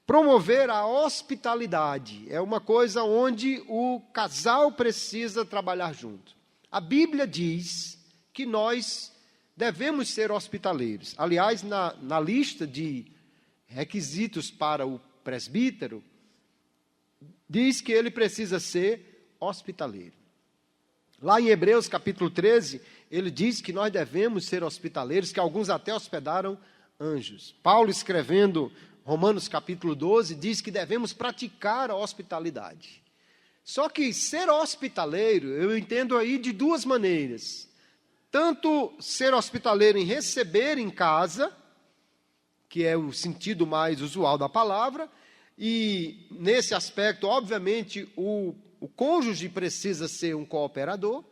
promover a hospitalidade é uma coisa onde o casal precisa trabalhar junto. A Bíblia diz que nós devemos ser hospitaleiros. Aliás, na lista de requisitos para o presbítero, diz que ele precisa ser hospitaleiro. Lá em Hebreus capítulo 13, ele diz que nós devemos ser hospitaleiros, que alguns até hospedaram anjos. Paulo, escrevendo Romanos capítulo 12, diz que devemos praticar a hospitalidade. Só que ser hospitaleiro, eu entendo aí de 2 maneiras. Tanto ser hospitaleiro em receber em casa, que é o sentido mais usual da palavra, e nesse aspecto, obviamente, o cônjuge precisa ser um cooperador,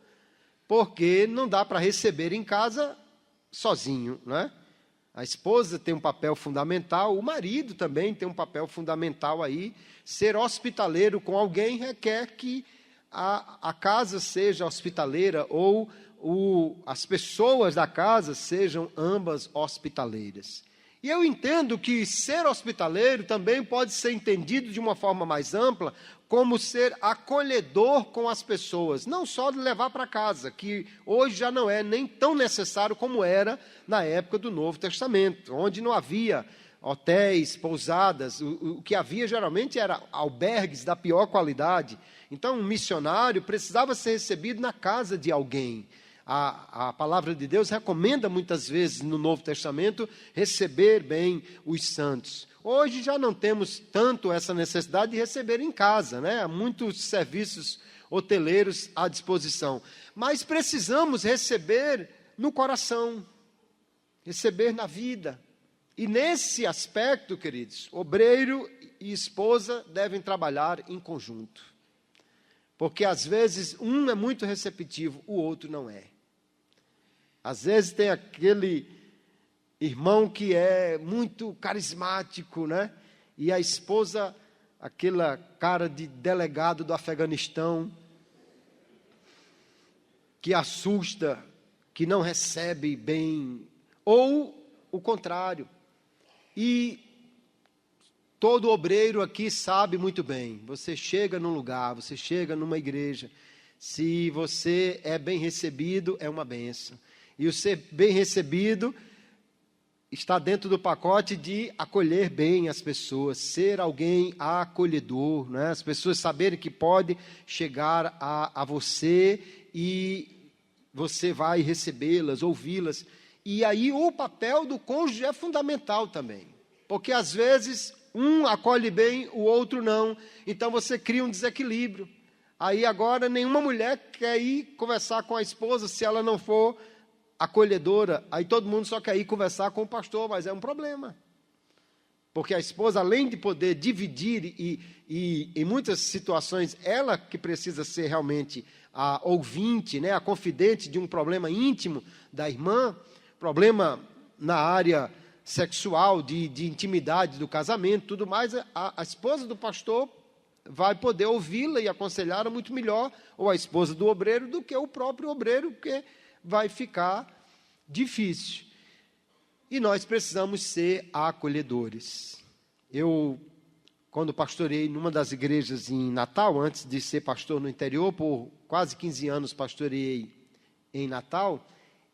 porque não dá para receber em casa sozinho, né? A esposa tem um papel fundamental, o marido também tem um papel fundamental aí. Ser hospitaleiro com alguém requer que a casa seja hospitaleira ou as pessoas da casa sejam ambas hospitaleiras. E eu entendo que ser hospitaleiro também pode ser entendido de uma forma mais ampla, como ser acolhedor com as pessoas, não só de levar para casa, que hoje já não é nem tão necessário como era na época do Novo Testamento, onde não havia hotéis, pousadas, o que havia geralmente era albergues da pior qualidade. Então, um missionário precisava ser recebido na casa de alguém. A palavra de Deus recomenda muitas vezes no Novo Testamento receber bem os santos. Hoje já não temos tanto essa necessidade de receber em casa, né? Há muitos serviços hoteleiros à disposição. Mas precisamos receber no coração, receber na vida. E nesse aspecto, queridos, obreiro e esposa devem trabalhar em conjunto. Porque às vezes um é muito receptivo, o outro não é. Às vezes tem aquele irmão que é muito carismático, né? E a esposa, aquela cara de delegado do Afeganistão, que assusta, que não recebe bem, ou o contrário. E todo obreiro aqui sabe muito bem, você chega num lugar, você chega numa igreja, se você é bem recebido, é uma bênção. E o ser bem recebido está dentro do pacote de acolher bem as pessoas, ser alguém acolhedor, né? As pessoas saberem que pode chegar a você e você vai recebê-las, ouvi-las. E aí o papel do cônjuge é fundamental também, porque às vezes um acolhe bem, o outro não, então você cria um desequilíbrio. Aí agora nenhuma mulher quer ir conversar com a esposa se ela não for acolhedora, aí todo mundo só quer ir conversar com o pastor, mas é um problema. Porque a esposa, além de poder dividir e em muitas situações, ela que precisa ser realmente a ouvinte, né, a confidente de um problema íntimo da irmã, problema na área sexual, de intimidade do casamento, tudo mais, a esposa do pastor vai poder ouvi-la e aconselhá-la muito melhor, ou a esposa do obreiro, do que o próprio obreiro, porque vai ficar difícil. E nós precisamos ser acolhedores. Eu, quando pastoreei numa das igrejas em Natal, antes de ser pastor no interior, por quase 15 anos pastoreei em Natal,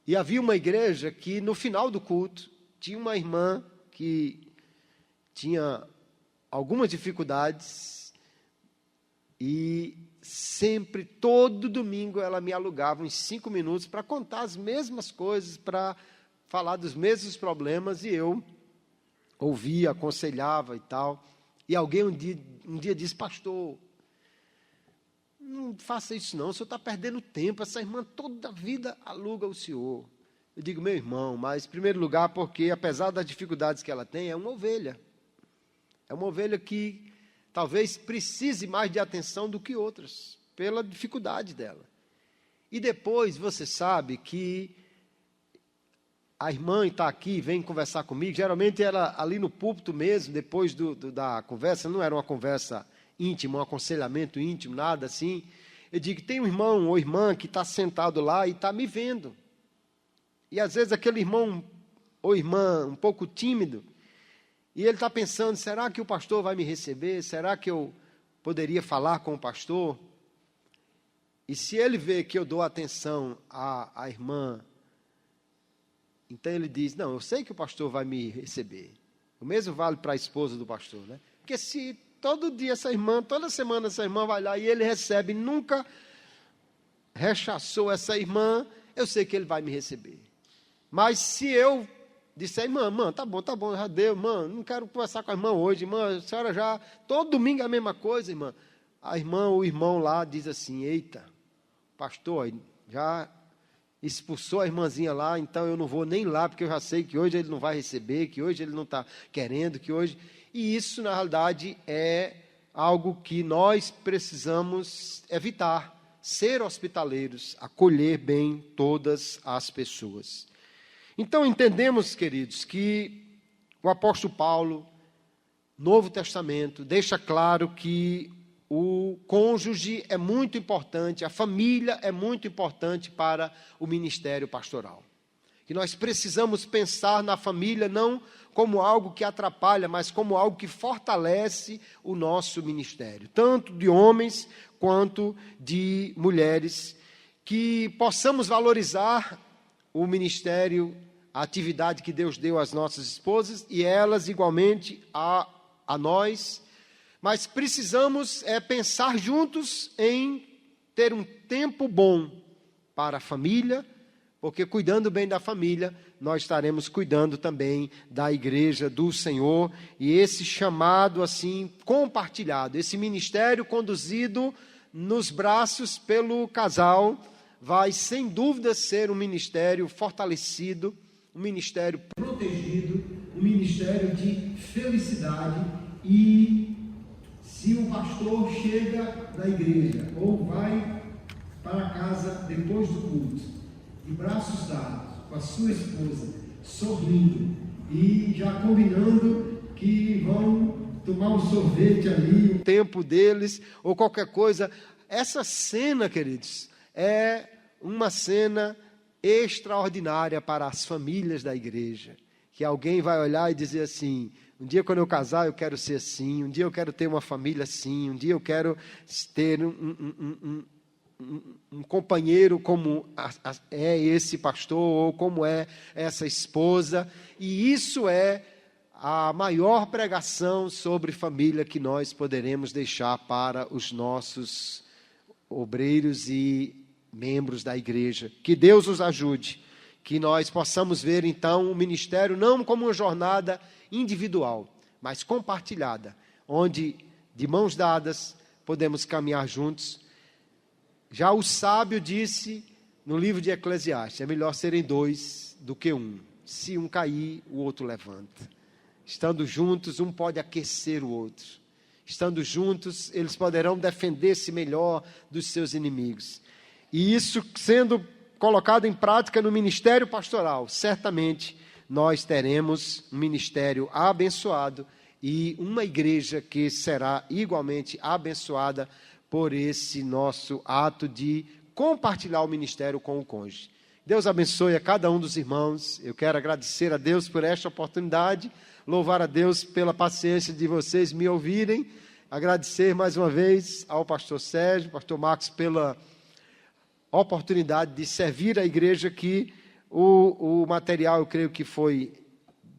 e havia uma igreja que no final do culto tinha uma irmã que tinha algumas dificuldades e sempre, todo domingo, ela me alugava uns 5 minutos para contar as mesmas coisas, para falar dos mesmos problemas, e eu ouvia, aconselhava e tal. E alguém um dia disse: pastor, não faça isso não, o senhor está perdendo tempo, essa irmã toda a vida aluga o senhor. Eu digo: meu irmão, mas em primeiro lugar, porque apesar das dificuldades que ela tem, é uma ovelha. É uma ovelha que talvez precise mais de atenção do que outras, pela dificuldade dela. E depois você sabe que a irmã está aqui, vem conversar comigo, geralmente ela ali no púlpito mesmo, depois da conversa, não era uma conversa íntima, um aconselhamento íntimo, nada assim. Eu digo: tem um irmão ou irmã que está sentado lá e está me vendo. E às vezes aquele irmão ou irmã um pouco tímido, e ele está pensando: será que o pastor vai me receber? Será que eu poderia falar com o pastor? E se ele vê que eu dou atenção à irmã, então ele diz: não, eu sei que o pastor vai me receber. O mesmo vale para a esposa do pastor, né? Porque se todo dia essa irmã, toda semana essa irmã vai lá e ele recebe, nunca rechaçou essa irmã, eu sei que ele vai me receber. Mas se eu disse: irmã, tá bom, já deu, irmã, não quero conversar com a irmã hoje, irmã, a senhora já, todo domingo é a mesma coisa, irmã. A irmã, o irmão lá diz assim: eita, pastor, já expulsou a irmãzinha lá, então eu não vou nem lá, porque eu já sei que hoje ele não vai receber, que hoje ele não está querendo, que hoje... E isso, na realidade, é algo que nós precisamos evitar, ser hospitaleiros, acolher bem todas as pessoas. Então, entendemos, queridos, que o apóstolo Paulo, Novo Testamento, deixa claro que o cônjuge é muito importante, a família é muito importante para o ministério pastoral. que nós precisamos pensar na família não como algo que atrapalha, mas como algo que fortalece o nosso ministério, tanto de homens quanto de mulheres, que possamos valorizar o ministério, a atividade que Deus deu às nossas esposas e elas igualmente a nós, mas precisamos pensar juntos em ter um tempo bom para a família, porque cuidando bem da família, nós estaremos cuidando também da igreja do Senhor, e esse chamado assim compartilhado, esse ministério conduzido nos braços pelo casal, vai sem dúvida ser um ministério fortalecido, um ministério protegido, um ministério de felicidade. E se o pastor chega na igreja ou vai para casa depois do culto, de braços dados, com a sua esposa, sorrindo e já combinando que vão tomar um sorvete ali, o tempo deles, ou qualquer coisa, essa cena, queridos, é uma cena extraordinária para as famílias da igreja, que alguém vai olhar e dizer assim: um dia quando eu casar eu quero ser assim, um dia eu quero ter uma família assim, um dia eu quero ter um companheiro como é esse pastor, ou como é essa esposa. E isso é a maior pregação sobre família que nós poderemos deixar para os nossos obreiros e membros da igreja. Que Deus nos ajude, que nós possamos ver então o ministério não como uma jornada individual, mas compartilhada, onde de mãos dadas podemos caminhar juntos. Já o sábio disse no livro de Eclesiastes: é melhor serem dois do que um. Se um cair, o outro levanta. Estando juntos, um pode aquecer o outro. Estando juntos, eles poderão defender-se melhor dos seus inimigos. E isso sendo colocado em prática no ministério pastoral, certamente nós teremos um ministério abençoado e uma igreja que será igualmente abençoada por esse nosso ato de compartilhar o ministério com o cônjuge. Deus abençoe a cada um dos irmãos. Eu quero agradecer a Deus por esta oportunidade, louvar a Deus pela paciência de vocês me ouvirem, agradecer mais uma vez ao pastor Sérgio, pastor Marcos, pela oportunidade de servir a igreja aqui. O material, eu creio que foi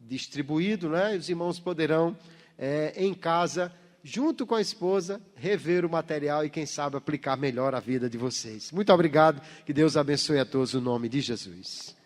distribuído, né? Os irmãos poderão, em casa, junto com a esposa, rever o material e, quem sabe, aplicar melhor a vida de vocês. Muito obrigado, que Deus abençoe a todos, no nome de Jesus.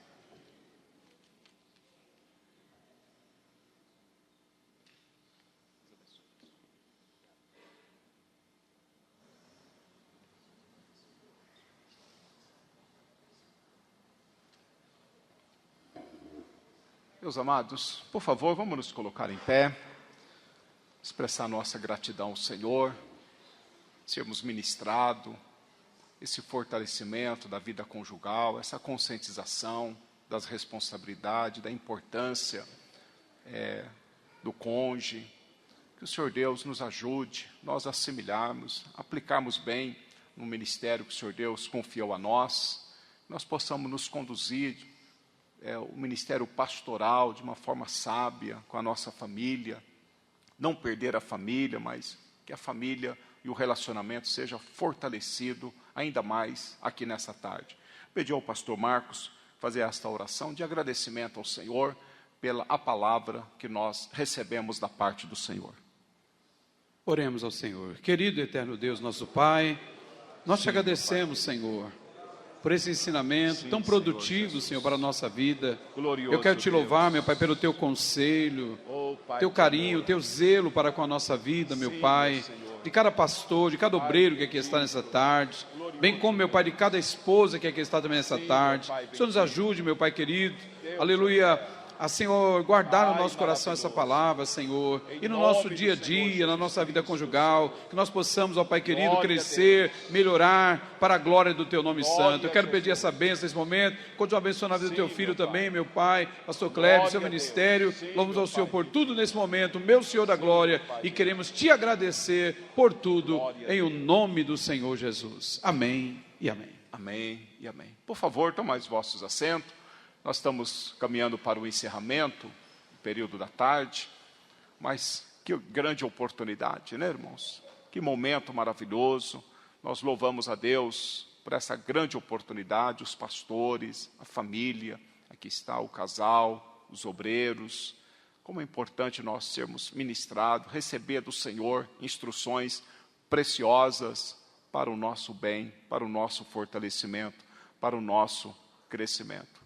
Meus amados, por favor, vamos nos colocar em pé, expressar nossa gratidão ao Senhor, sermos ministrados, esse fortalecimento da vida conjugal, essa conscientização das responsabilidades, da importância do cônjuge. Que o Senhor Deus nos ajude, nós assimilarmos, aplicarmos bem no ministério que o Senhor Deus confiou a nós, nós possamos nos conduzir o ministério pastoral de uma forma sábia com a nossa família, não perder a família, mas que a família e o relacionamento seja fortalecido ainda mais aqui nessa tarde. Pedi ao pastor Marcos fazer esta oração de agradecimento ao Senhor pela a palavra que nós recebemos da parte do Senhor. Oremos ao Senhor. Querido e eterno Deus, nosso Pai, nós te agradecemos, Senhor, por esse ensinamento tão produtivo, Senhor, para a nossa vida. Eu quero te louvar, meu Pai, pelo teu conselho, teu carinho, teu zelo para com a nossa vida, meu Pai, de cada pastor, de cada obreiro que aqui está nessa tarde, bem como, meu Pai, de cada esposa que aqui está também nessa tarde. O Senhor nos ajude, meu Pai querido, aleluia, a, Senhor, guardar no nosso coração essa palavra, Senhor, e no nosso dia a dia, na nossa vida conjugal, que nós possamos, ó Pai querido, crescer, melhorar para a glória do Teu nome santo. Eu quero pedir essa bênção nesse momento, continua abençoando a vida do Teu filho também, meu Pai, pastor Kleber, seu ministério. Louvamos ao Senhor por tudo nesse momento, meu Senhor da glória, e queremos Te agradecer por tudo, em o nome do Senhor Jesus. Amém e amém. Amém e amém. Por favor, tomai os vossos assentos. Nós estamos caminhando para o encerramento, o período da tarde, mas que grande oportunidade, né, irmãos? Que momento maravilhoso. Nós louvamos a Deus por essa grande oportunidade, os pastores, a família, aqui está o casal, os obreiros. Como é importante nós sermos ministrados, receber do Senhor instruções preciosas para o nosso bem, para o nosso fortalecimento, para o nosso crescimento.